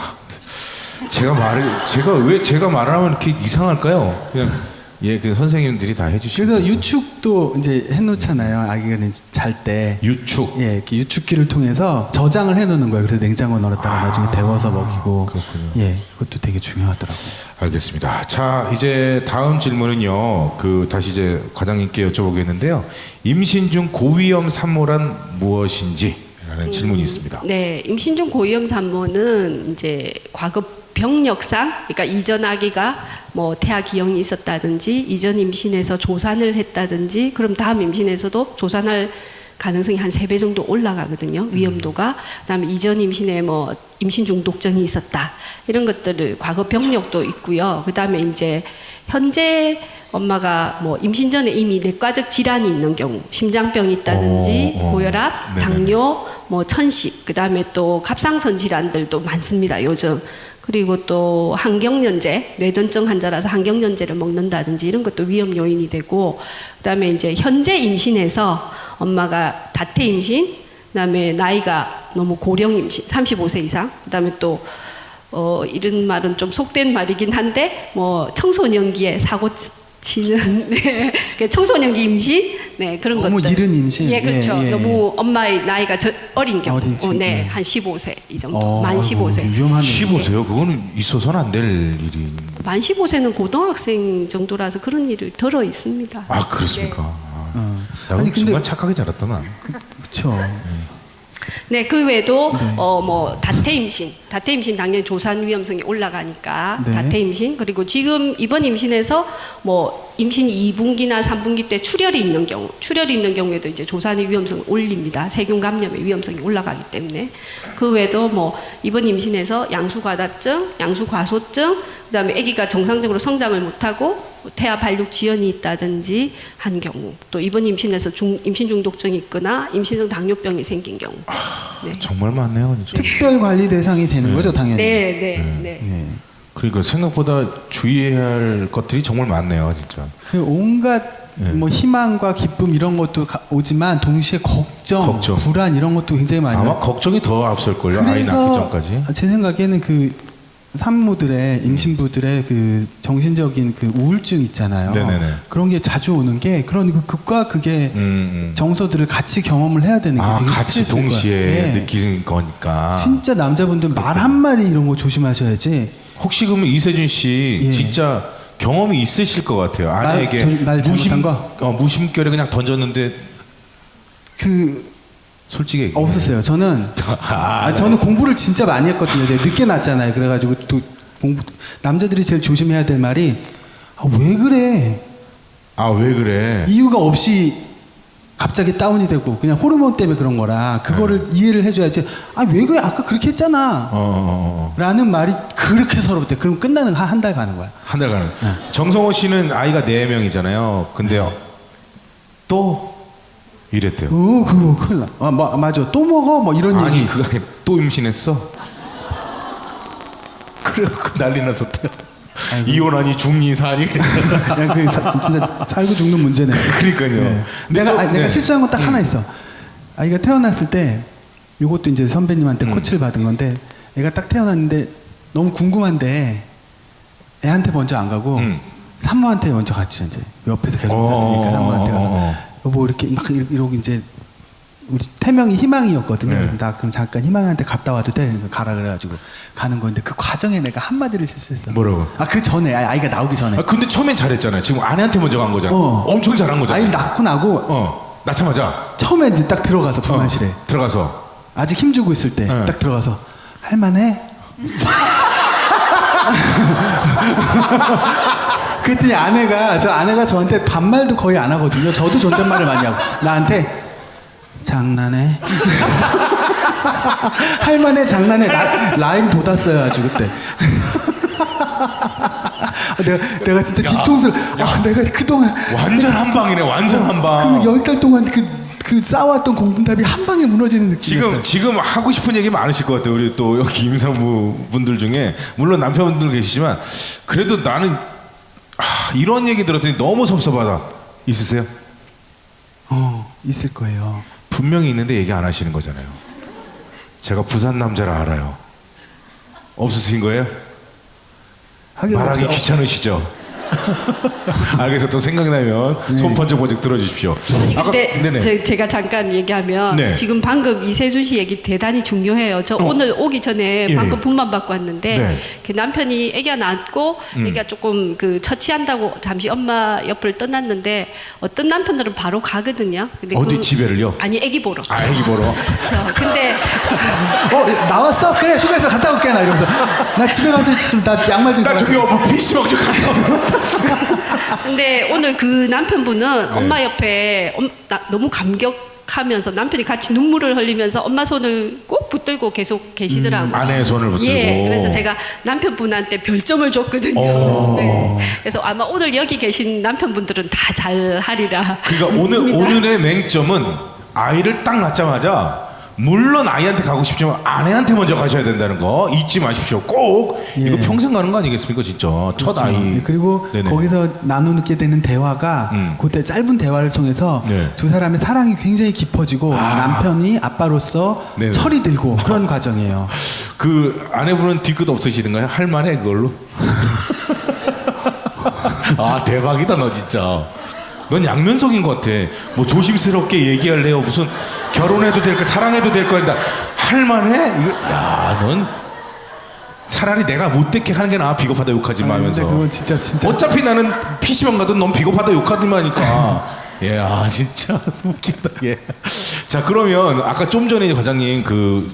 제가 말을 하면 이렇게 이상할까요? 그냥 선생님들이 다 해주시고. 그래서 유축도 이제 해놓잖아요. 아기가 이제 잘 때. 유축. 예, 이렇게 유축기를 통해서 저장을 해놓는 거예요. 그래서 냉장고에 넣었다가 나중에 데워서 먹이고. 그렇군요. 예, 그것도 되게 중요하더라고요. 알겠습니다. 자, 이제 다음 질문은요. 다시 이제 과장님께 여쭤보겠는데요. 임신 중 고위험 산모란 무엇인지라는 질문이 있습니다. 네, 임신 중 고위험 산모는 이제 과거 병력상, 그러니까 이전 아기가 뭐 태아 기형이 있었다든지 이전 임신에서 조산을 했다든지 그럼 다음 임신에서도 조산할 가능성이 한 3배 정도 올라가거든요. 위험도가. 그다음에 이전 임신에 뭐 임신 중독증이 있었다. 이런 것들을 과거 병력도 있고요. 그다음에 이제 현재 엄마가 뭐 임신 전에 이미 내과적 질환이 있는 경우, 심장병이 있다든지 고혈압, 네네네. 당뇨, 뭐 천식, 그다음에 또 갑상선 질환들도 많습니다. 요즘. 그리고 또 항경련제, 뇌전증 환자라서 항경련제를 먹는다든지 이런 것도 위험 요인이 되고, 그다음에 이제 현재 임신에서 엄마가 다태 임신, 그다음에 나이가 너무 고령 임신, 35세 이상, 그다음에 또 이런 말은 좀 속된 말이긴 한데 뭐 청소년기에 사고 치는 네. 청소년기 임신 네 그런 너무 것들. 이른 임신. 예 그렇죠. 예, 예, 너무 엄마의 나이가 어린 경우 어린 친구, 네 예. 한 15세 이 정도 만 15세. 위험하네. 15세요? 그거는 있어서는 안 될 일이. 만 15세는 고등학생 정도라서 그런 일이 덜어 있습니다. 아, 그렇습니까? 야, 아니, 근데- 정말 착하게 자랐다 나. 그렇죠. 네, 그 외에도 뭐 다태 임신 당연히 조산 위험성이 올라가니까 네. 다태 임신 그리고 지금 이번 임신에서 뭐 임신 2분기나 3분기 때 출혈이 있는 경우에도 이제 조산의 위험성을 올립니다. 세균 감염의 위험성이 올라가기 때문에 그 외에도 뭐 이번 임신에서 양수과다증, 양수과소증, 그다음에 아기가 정상적으로 성장을 못하고 태아 발육 지연이 있다든지 한 경우, 또 이번 임신에서 임신 중독증이 있거나 임신성 당뇨병이 생긴 경우. 네. 정말 많네요, 진짜. 특별 관리 대상이 되는 거죠, 당연히. 네. 예. 그러니까 생각보다 주의해야 할 것들이 정말 많네요, 진짜. 그 온갖 뭐 희망과 기쁨 이런 것도 오지만 동시에 걱정, 불안 이런 것도 굉장히 많이 아마 걱정이 더 앞설걸요, 아이 낳기 전까지. 제 생각에는 그 산모들의 임신부들의 그 정신적인 그 우울증 있잖아요. 네네네. 그런 게 자주 오는 게 그런 그 극과 극의 정서들을 같이 경험을 해야 되는 게 되게 같이 스트레스일 동시에 거예요. 예. 느끼는 거니까. 진짜 남자분들 말 한마디 이런 거 조심하셔야지. 혹시 그러면 이세준 씨 예. 진짜 경험이 있으실 것 같아요. 아내에게 말 잘못한 거? 무심결에 그냥 던졌는데 그 솔직히 얘기해. 없었어요. 저는 저는 공부를 진짜 많이 했거든요. 제가 늦게 났잖아요. 그래가지고 또 남자들이 제일 조심해야 될 말이 왜 그래? 왜 그래? 이유가 없이 갑자기 다운이 되고 그냥 호르몬 때문에 그런 거라 그거를 이해를 해줘야지. 왜 그래? 아까 그렇게 했잖아. 라는 말이 그렇게 서럽대. 그럼 끝나는 한 달 가는 거야. 한 달 가는. 정성호 씨는 아이가 4명이잖아요. 근데요 또 이랬대요. 그거 큰일 나. 맞아. 또 먹어? 뭐 이런 아니 얘기. 그거 아니라 또 임신했어? 그래갖고 난리 났었대요. 이혼하니 죽니 사니. 그냥 진짜 살고 죽는 문제네. 그러니까요. 네. 근데 내가 실수한 건 딱 하나 있어. 아이가 태어났을 때 이것도 이제 선배님한테 코치를 받은 건데 애가 딱 태어났는데 너무 궁금한데 애한테 먼저 안 가고 산모한테 먼저 갔죠. 이제 옆에서 계속 있었으니까 산모한테 가서 여보 이렇게 막 이러고 이제 우리 태명이 희망이었거든요. 나 그럼 잠깐 희망한테 갔다 와도 돼? 가라 그래가지고 가는 건데 그 과정에 내가 한마디를 실수했어. 뭐라고? 그 전에 아이가 나오기 전에. 근데 처음엔 잘했잖아요. 지금 아내한테 먼저 간 거잖아. 엄청 잘한 거잖아. 아이 낳고 나고 낳자마자 처음에 이제 딱 들어가서 분만실에 들어가서 아직 힘주고 있을 때 딱 들어가서 할만해? 그랬더니 아내가 저한테 반말도 거의 안 하거든요. 저도 존댓말을 많이 하고 나한테 장난해? 할만해 장난해 라임 돋았어요 아주 그때. 내가 진짜 뒤통수를 내가 그동안 완전 한 방이네. 완전 한 방. 그 10달 동안 그 쌓아왔던 공분답이 한 방에 무너지는 느낌이었어요. 지금 하고 싶은 얘기 많으실 것 같아요. 우리 또 여기 임산부 분들 중에 물론 남편분들 계시지만 그래도 나는 이런 얘기 들었더니 너무 섭섭하다. 있으세요? 있을 거예요. 분명히 있는데 얘기 안 하시는 거잖아요. 제가 부산 남자라 알아요. 없으신 거예요? 말하기 귀찮으시죠? 알겠어. 또 생각나면 손 번쩍번쩍 들어주십시오. 근데 제가 잠깐 얘기하면 지금 방금 이세준 씨 얘기 대단히 중요해요. 저 오늘 오기 전에 방금 분만 받고 왔는데 그 남편이 애기가 낳고 애기가 조금 그 처치한다고 잠시 엄마 옆을 떠났는데 어떤 남편들은 바로 가거든요. 근데 어디 집에를요? 아니 애기 보러. 애기 보러. 근데 나왔어? 그래 수고했어 갔다 올게 나 이러면서 나 집에 가서 나 양말 좀 나 저기 PC방 좀 갔다. 근데 오늘 그 남편분은 엄마 옆에 너무 감격하면서 남편이 같이 눈물을 흘리면서 엄마 손을 꼭 붙들고 계속 계시더라고요. 아내의 손을 붙들고. 그래서 제가 남편분한테 별점을 줬거든요. 그래서 아마 오늘 여기 계신 남편분들은 다 잘하리라. 그러니까 믿습니다. 오늘의 맹점은 아이를 딱 낳자마자 물론 아이한테 가고 싶지만 아내한테 먼저 가셔야 된다는 거 잊지 마십시오. 꼭 이거 평생 가는 거 아니겠습니까, 진짜. 그렇죠. 첫 아이. 그리고 거기서 나누게 되는 대화가 그때 짧은 대화를 통해서 두 사람의 사랑이 굉장히 깊어지고 남편이 아빠로서 철이 들고 그런 과정이에요. 그 아내분은 뒤끝 없으시던가요? 할만해 그걸로? 대박이다 너 진짜. 넌 양면성인 것 같아. 뭐 조심스럽게 얘기할래요. 무슨 결혼해도 될까 사랑해도 될 거야. 할만해? 넌 차라리 내가 못되게 하는 게 나아. 비겁하다 욕하지 마면서. 그건 진짜 어차피 나는 PC방 가도 넌 비겁하다 욕하지 마니까. 진짜 웃긴다. 자 그러면 아까 좀 전에 과장님 그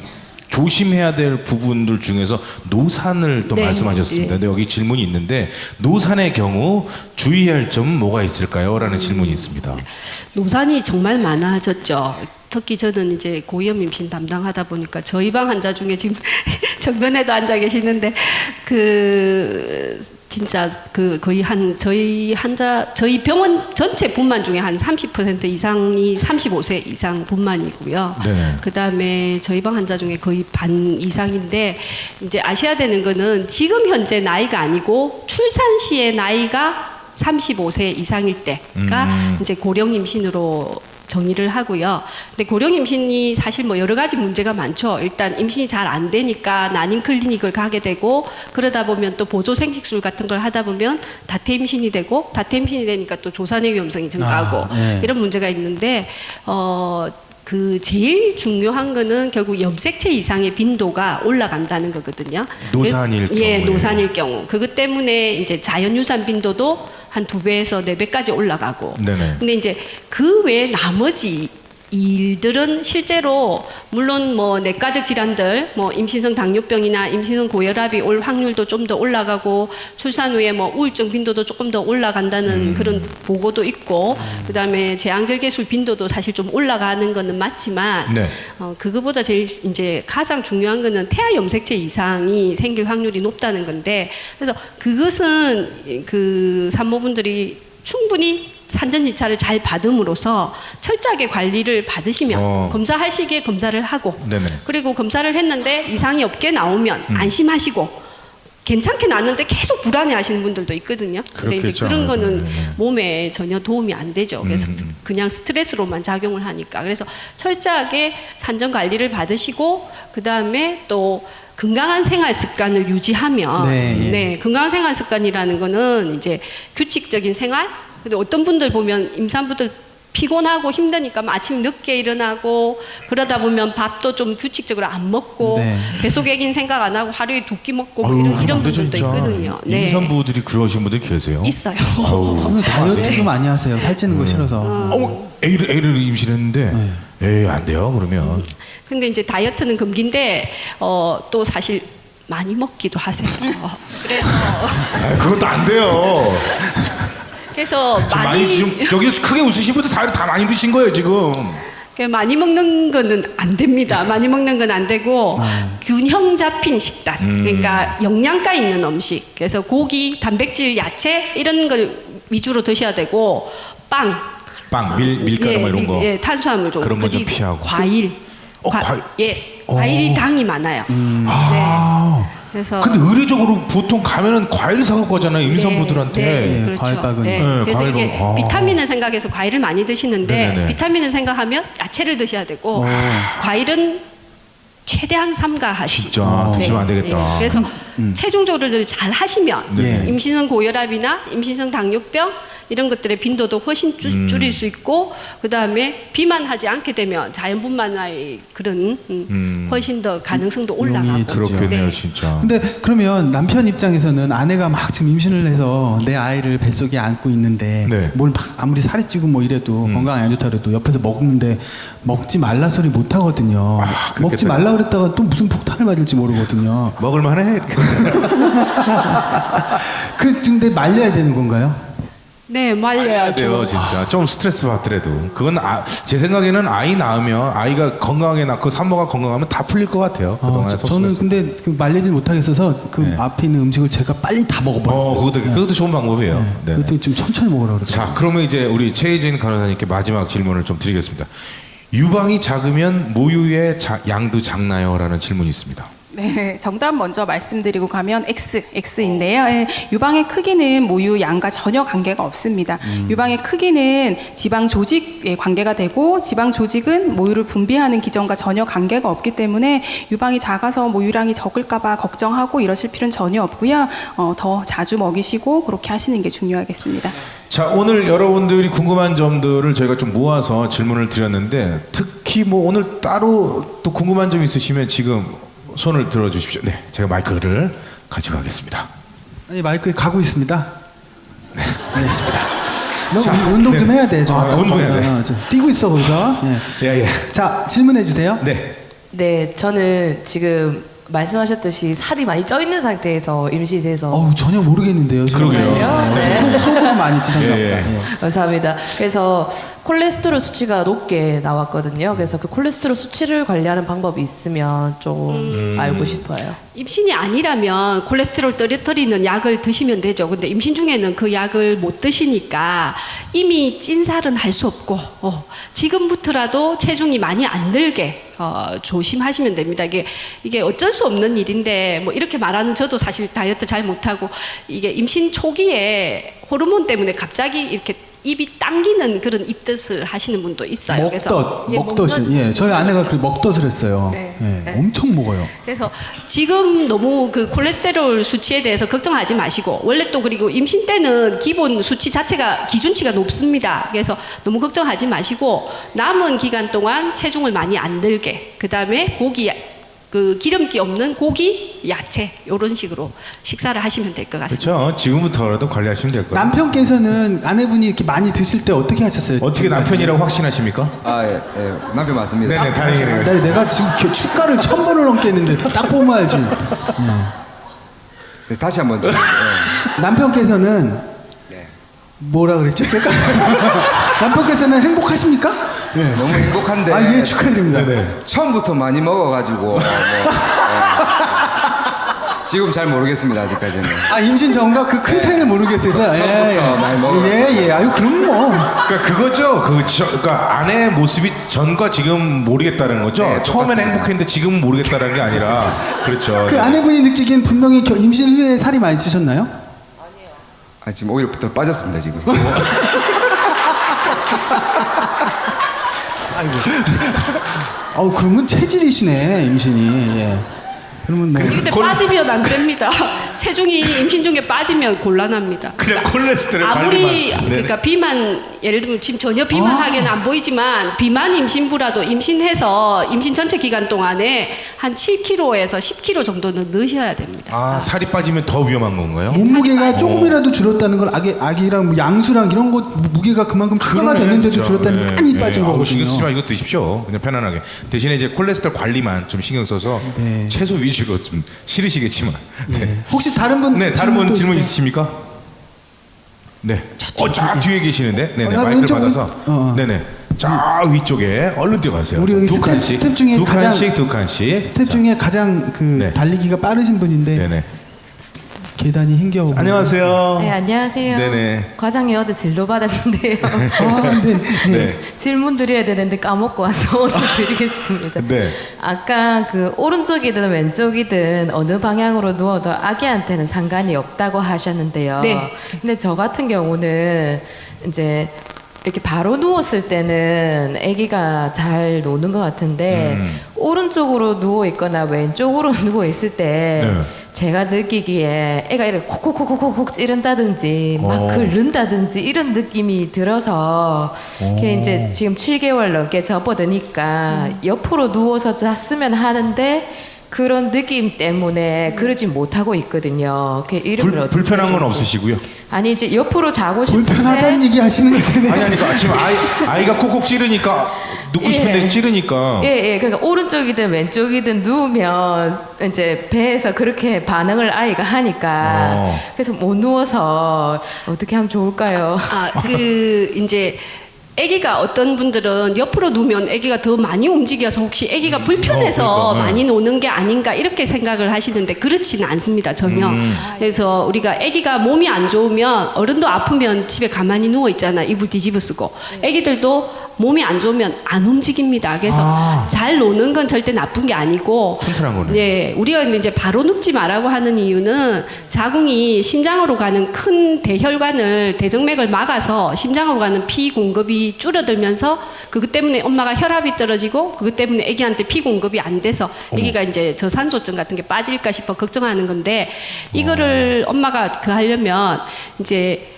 조심해야 될 부분들 중에서 노산을 또 말씀하셨습니다. 근데 여기 질문이 있는데 노산의 경우 주의해야 할 점은 뭐가 있을까요? 라는 질문이 있습니다. 노산이 정말 많아졌죠. 특히 저는 이제 고위험 임신 담당하다 보니까 저희 방 환자 중에 지금 정면에도 앉아 계시는데 그 진짜 그 거의 저희 병원 전체 분만 중에 한 30% 이상이 35세 이상 분만이고요. 네. 그다음에 저희 방 환자 중에 거의 반 이상인데 이제 아셔야 되는 거는 지금 현재 나이가 아니고 출산 시의 나이가 35세 이상일 때가 이제 고령 임신으로 정의를 하고요. 근데 고령 임신이 사실 뭐 여러 가지 문제가 많죠. 일단 임신이 잘 안 되니까 난임 클리닉을 가게 되고 그러다 보면 또 보조 생식술 같은 걸 하다 보면 다태 임신이 되고 다태 임신이 되니까 또 조산의 위험성이 증가하고 이런 문제가 있는데 그 제일 중요한 거는 결국 염색체 이상의 빈도가 올라간다는 거거든요. 노산일 예, 경우에. 노산일 경우. 그것 때문에 이제 자연유산 빈도도 한 2배에서 4배까지 올라가고. 네네. 근데 이제 그 외에 나머지 일들은 실제로 물론 뭐 내과적 질환들, 뭐 임신성 당뇨병이나 임신성 고혈압이 올 확률도 좀 더 올라가고 출산 후에 뭐 우울증 빈도도 조금 더 올라간다는 그런 보고도 있고, 그다음에 제왕절개술 빈도도 사실 좀 올라가는 거는 맞지만, 네. 그거보다 제일 이제 가장 중요한 거는 태아 염색체 이상이 생길 확률이 높다는 건데, 그래서 그것은 그 산모분들이 충분히 산전지차를 잘 받음으로써 철저하게 관리를 받으시면 검사할 시기에 검사를 하고 네네. 그리고 검사를 했는데 이상이 없게 나오면 안심하시고 괜찮게 나왔는데 계속 불안해 하시는 분들도 있거든요. 근데 이제 그렇겠죠. 그런 거는 네네. 몸에 전혀 도움이 안 되죠. 그래서 그냥 스트레스로만 작용을 하니까. 그래서 철저하게 산전 관리를 받으시고 그다음에 또 건강한 생활 습관을 유지하면 네, 예. 건강한 생활 습관이라는 거는 이제 규칙적인 생활. 근데 어떤 분들 보면 임산부들 피곤하고 힘드니까 아침 늦게 일어나고 그러다 보면 밥도 좀 규칙적으로 안 먹고 네. 배속액인 생각 안 하고 하루에 2끼 먹고 뭐 아유, 이런 그러면 안 되죠, 분들도 진짜. 있거든요. 네. 임산부들이 그러신 분들 계세요? 있어요. 오늘 다이어트도 많이 하세요. 살찌는 거 싫어서. 애를 임신했는데 에이 안 돼요 그러면. 근데 이제 다이어트는 금기인데 또 사실 많이 먹기도 하세요. 그래서 그것도 안 돼요. 지금 많이 지금 저기 크게 웃으신 분들 다 많이 드신 거예요 지금. 많이 먹는 거는 안 됩니다. 많이 먹는 건 안 되고 균형 잡힌 식단. 그러니까 영양가 있는 음식. 그래서 고기, 단백질, 야채 이런 걸 위주로 드셔야 되고 빵, 밀가루 뭐 이런 거. 예, 탄수화물 좀. 그런 건좀 그리고 피하고. 과일. 과일. 예, 과일이 당이 많아요. 아. 네. 그래서 근데 의례적으로 보통 가면은 과일 사갖고 가잖아요 임산부들한테. 네, 그렇죠. 과일밥은. 네, 네, 그래서 과일밥. 이게 아. 비타민을 생각해서 과일을 많이 드시는데 네네네. 비타민을 생각하면 야채를 드셔야 되고 과일은 최대한 삼가하시고. 진짜 드시면 안 되겠다. 그래서 체중 조절을 잘 하시면 네. 임신성 고혈압이나 임신성 당뇨병 이런 것들의 빈도도 훨씬 줄일 수 있고 그다음에 비만하지 않게 되면 자연분만의 그런 훨씬 더 가능성도 올라가고. 용이해지죠. 그렇겠네요 네. 진짜. 근데 그러면 남편 입장에서는 아내가 막 지금 임신을 해서 내 아이를 뱃속에 안고 있는데 네. 뭘 막 아무리 살이 찌고 뭐 이래도 건강에 안 좋다 그래도 옆에서 먹는데 먹지 말라 소리 못 하거든요. 그렇겠다. 먹지 말라 그랬다가 또 무슨 폭탄을 맞을지 모르거든요. 먹을만해 이렇게. 근데 말려야 되는 건가요? 네, 말려야죠. 돼요 진짜. 좀 스트레스 받더라도 그건 제 생각에는 아이 낳으면 아이가 건강하게 낳고 산모가 건강하면 다 풀릴 것 같아요. 그동안에 저는 근데 그 말리지 못하겠어서 그 앞에 있는 음식을 제가 빨리 다 먹어버려요. 그것도 좋은 방법이에요. 네. 그것도 좀 천천히 먹으라고 그러죠. 자, 그러면 이제 우리 최혜진 간호사님께 마지막 질문을 좀 드리겠습니다. 유방이 작으면 모유의 양도 작나요?라는 질문이 있습니다. 네, 정답 먼저 말씀드리고 가면 X인데요. 예, 유방의 크기는 모유 양과 전혀 관계가 없습니다. 유방의 크기는 지방 조직에 관계가 되고 지방 조직은 모유를 분비하는 기전과 전혀 관계가 없기 때문에 유방이 작아서 모유량이 적을까봐 걱정하고 이러실 필요는 전혀 없고요. 더 자주 먹이시고 그렇게 하시는 게 중요하겠습니다. 자, 오늘 여러분들이 궁금한 점들을 저희가 좀 모아서 질문을 드렸는데 특히 뭐 오늘 따로 또 궁금한 점 있으시면 지금 손을 들어주십시오. 네, 제가 마이크를 가지고 가겠습니다. 아니 마이크에 가고 있습니다. 네, 알겠습니다. 너 자, 운동 좀 네. 해야 돼. 운동해야 돼. 좀 뛰고 있어 거기서. 예. 자 질문해 주세요. 네. 네, 저는 지금 말씀하셨듯이 살이 많이 쪄 있는 상태에서 임신해서 어우 전혀 모르겠는데요. 지금. 그러게요. 네. 속으로 많이 찌셨나 보다. 예. 예. 감사합니다. 그래서 콜레스테롤 수치가 높게 나왔거든요. 그래서 그 콜레스테롤 수치를 관리하는 방법이 있으면 좀 알고 싶어요. 임신이 아니라면 콜레스테롤 떨어뜨리는 약을 드시면 되죠. 근데 임신 중에는 그 약을 못 드시니까 이미 찐살은 할 수 없고 지금부터라도 체중이 많이 안 들게 조심하시면 됩니다. 이게 어쩔 수 없는 일인데 뭐 이렇게 말하는 저도 사실 다이어트 잘 못하고 이게 임신 초기에 호르몬 때문에 갑자기 이렇게 입이 당기는 그런 입덧을 하시는 분도 있어요. 먹덧이. 예, 저희 아내가 그 먹덧을 했어요. 네. 예, 네. 엄청 먹어요. 그래서 지금 너무 그 콜레스테롤 수치에 대해서 걱정하지 마시고 원래 또 그리고 임신 때는 기본 수치 자체가 기준치가 높습니다. 그래서 너무 걱정하지 마시고 남은 기간 동안 체중을 많이 안 들게 그다음에 고기 그 기름기 없는 고기, 야채 이런 식으로 식사를 하시면 될 것 같습니다. 그렇죠. 지금부터라도 관리하시면 될 거예요. 남편께서는 아내분이 이렇게 많이 드실 때 어떻게 하셨어요? 어떻게 남편이라고 확신하십니까? 예, 남편 맞습니다. 네네, 다행이네요. 내가 지금 축가를 1000번을 넘게 했는데 딱 보면 알지. 네, 다시 한번 좀. 남편께서는 뭐라 그랬죠? 제가 남편께서는 행복하십니까? 예. 너무 행복한데. 아, 예, 축하드립니다. 처음부터 많이 먹어가지고 지금 잘 모르겠습니다 아직까지는. 아, 임신 전과 그 큰 차이를 모르겠어요. 처음부터 많이 먹어. 예. 아유, 그럼 뭐. 그러니까 그거죠. 그러니까 아내의 모습이 전과 지금 모르겠다는 거죠. 네, 처음에는 똑같습니다. 행복했는데 지금은 모르겠다는 게 아니라 그렇죠. 그 아내분이 느끼기엔 분명히 임신 후에 살이 많이 찌셨나요? 아, 지금 오히려 더 빠졌습니다 지금. 아우, 그러면 체질이시네, 임신이. 예. 그러면 뭐. 근데 빠지면 안 됩니다. 체중이 임신 중에 빠지면 곤란합니다. 그냥 콜레스테롤 아무리 관리만. 그러니까 비만 예를 들면 지금 전혀 비만하게는 안 보이지만 비만 임신부라도 임신해서 임신 전체 기간 동안에 한 7kg에서 10kg 정도는 넣으셔야 됩니다. 아, 살이 빠지면 더 위험한 건가요? 몸무게가 조금이라도 줄었다는 걸 아기랑 뭐 양수랑 이런 거 무게가 그만큼 추가가 됐는데도 진짜. 줄었다니 네, 많이 네. 빠진 아우, 거거든요. 신경 쓰지 마. 이거 드십시오. 그냥 편안하게. 대신에 이제 콜레스테롤 관리만 좀 신경 써서 네. 채소 위주로 좀 싫으시겠지만. 네. 혹시 다른 분 다른 분 또 질문 있으세요? 있으십니까? 네. 쫙 뒤에 계시는데. 네네. 아, 마이크를 왼쪽, 받아서. 네네. 쫙 위쪽에 얼른 뛰어가세요. 우리 여기 두 칸씩. 스텝 중에 두 가장- 칸씩, 두 칸씩. 스텝 중에 가장 그 네. 달리기가 빠르신 분인데 네네. 계단이 힘겨워. 안녕하세요. 네, 안녕하세요. 네네. 과장이 어제 진로 받았는데요. 아, 네. 네. 질문 드려야 되는데 까먹고 와서 오늘 드리겠습니다. 네. 아까 그 오른쪽이든 왼쪽이든 어느 방향으로 누워도 아기한테는 상관이 없다고 하셨는데요. 네. 근데 저 같은 경우는 이제 이렇게 바로 누웠을 때는 아기가 잘 노는 것 같은데 오른쪽으로 누워 있거나 왼쪽으로 누워 있을 때 네. 제가 느끼기에 애가 이렇게 콕콕콕콕콕 찌른다든지 막 긁는다든지 이런 느낌이 들어서 그게 이제 지금 7개월 넘게 접어드니까 옆으로 누워서 잤으면 하는데 그런 느낌 때문에 그러지 못하고 있거든요. 그 이름을 어떻게 불편한 건 해줄지. 없으시고요. 아니 이제 옆으로 자고 싶은데 불편하다는 얘기 하시는 거잖아요. 아니 그러니까 지금 아이가 콕콕 찌르니까 눕고 예. 싶은데 찌르니까. 예, 그러니까 오른쪽이든 왼쪽이든 누우면 이제 배에서 그렇게 반응을 아이가 하니까 그래서 못 누워서 어떻게 하면 좋을까요? 이제 아기가 어떤 분들은 옆으로 누우면 아기가 더 많이 움직여서 혹시 아기가 불편해서 그러니까, 많이 노는 게 아닌가 이렇게 생각을 하시는데 그렇지는 않습니다 전혀. 그래서 우리가 아기가 몸이 안 좋으면 어른도 아프면 집에 가만히 누워 있잖아 이불 뒤집어 쓰고 아기들도 몸이 안 좋으면 안 움직입니다. 그래서 잘 노는 건 절대 나쁜 게 아니고 튼튼한 거네. 네, 우리가 근데 이제 바로 눕지 말라고 하는 이유는 자궁이 심장으로 가는 큰 대혈관을 대정맥을 막아서 심장으로 가는 피 공급이 줄어들면서 그것 때문에 엄마가 혈압이 떨어지고 그것 때문에 아기한테 피 공급이 안 돼서 아기가 이제 저산소증 같은 게 빠질까 싶어 걱정하는 건데 이거를 엄마가 그 하려면 이제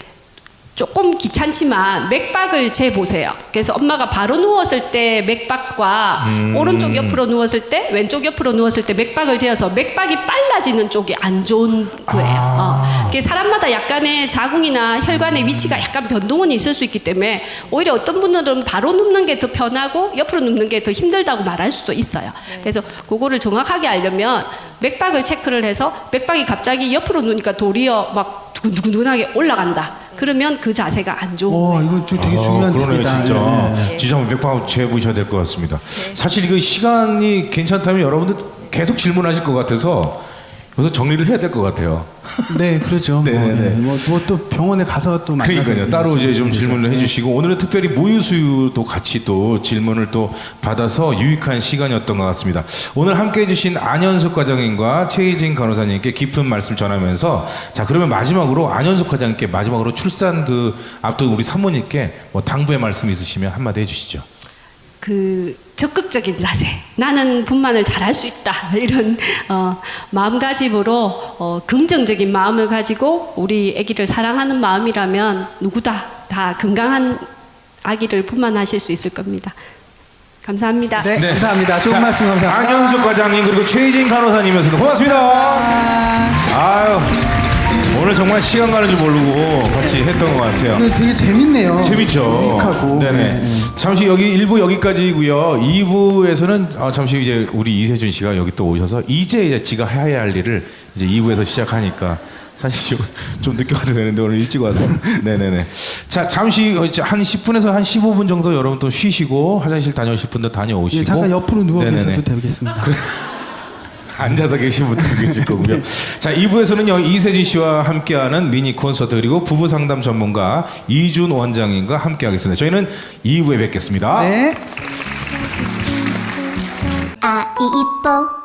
조금 귀찮지만 맥박을 재보세요. 그래서 엄마가 바로 누웠을 때 맥박과 오른쪽 옆으로 누웠을 때 왼쪽 옆으로 누웠을 때 맥박을 재어서 맥박이 빨라지는 쪽이 안 좋은 거예요. 그게 사람마다 약간의 자궁이나 혈관의 위치가 약간 변동은 있을 수 있기 때문에 오히려 어떤 분들은 바로 눕는 게 더 편하고 옆으로 눕는 게 더 힘들다고 말할 수도 있어요. 그래서 그거를 정확하게 알려면 맥박을 체크를 해서 맥박이 갑자기 옆으로 누니까 도리어 막 두근두근하게 올라간다. 그러면 그 자세가 안 좋은 거예요. 이거 좀 되게 중요한 그러네요, 팁이다. 진짜. 예, 예. 진짜 한번 백방 재보셔야 될 것 같습니다. 사실 이거 시간이 괜찮다면 여러분들 계속 질문하실 것 같아서 여기서 정리를 해야 될 것 같아요. 네, 그렇죠. 네네네. 뭐 또 병원에 가서 또 만나서 그러니까요. 따로 이제 좀 질문을 해주시고 오늘은 특별히 모유수유도 같이 또 질문을 또 받아서 유익한 시간이었던 것 같습니다. 오늘 함께해 주신 안현숙 과장님과 최희진 간호사님께 깊은 말씀 전하면서 자 그러면 마지막으로 안현숙 과장님께 마지막으로 출산 그 앞둔 우리 산모님께 뭐 당부의 말씀 있으시면 한마디 해주시죠. 그 적극적인 자세, 나는 분만을 잘할 수 있다 이런 마음가짐으로 긍정적인 마음을 가지고 우리 아기를 사랑하는 마음이라면 누구다 다 건강한 아기를 분만하실 수 있을 겁니다. 감사합니다. 네, 감사합니다. 좋은 말씀 감사합니다. 안현숙 과장님 그리고 최희진 간호사님이었습니다. 고맙습니다. 아유 오늘 정말 시간 가는 줄 모르고 같이 했던 것 같아요. 근데 되게 재밌네요. 재밌죠. 유익하고. 네네. 잠시 여기 1부 여기까지고요. 2부에서는 잠시 이제 우리 이세준 씨가 여기 또 오셔서 이제 지가 해야 할 일을 이제 2부에서 시작하니까 사실 좀 늦게 와도 되는데 오늘 일찍 와서 네네네. 자 잠시 한 10분에서 한 15분 정도 여러분 또 쉬시고 화장실 다녀오실 분들 다녀오시고 예, 잠깐 옆으로 누워 네네네. 계셔도 되겠습니다. 앉아서 계신 분들도 계실 거고요. 자, 2부에서는요, 이세진 씨와 함께하는 미니 콘서트 그리고 부부 상담 전문가 이준 원장님과 함께하겠습니다. 저희는 2부에 뵙겠습니다. 네. 아이 이뻐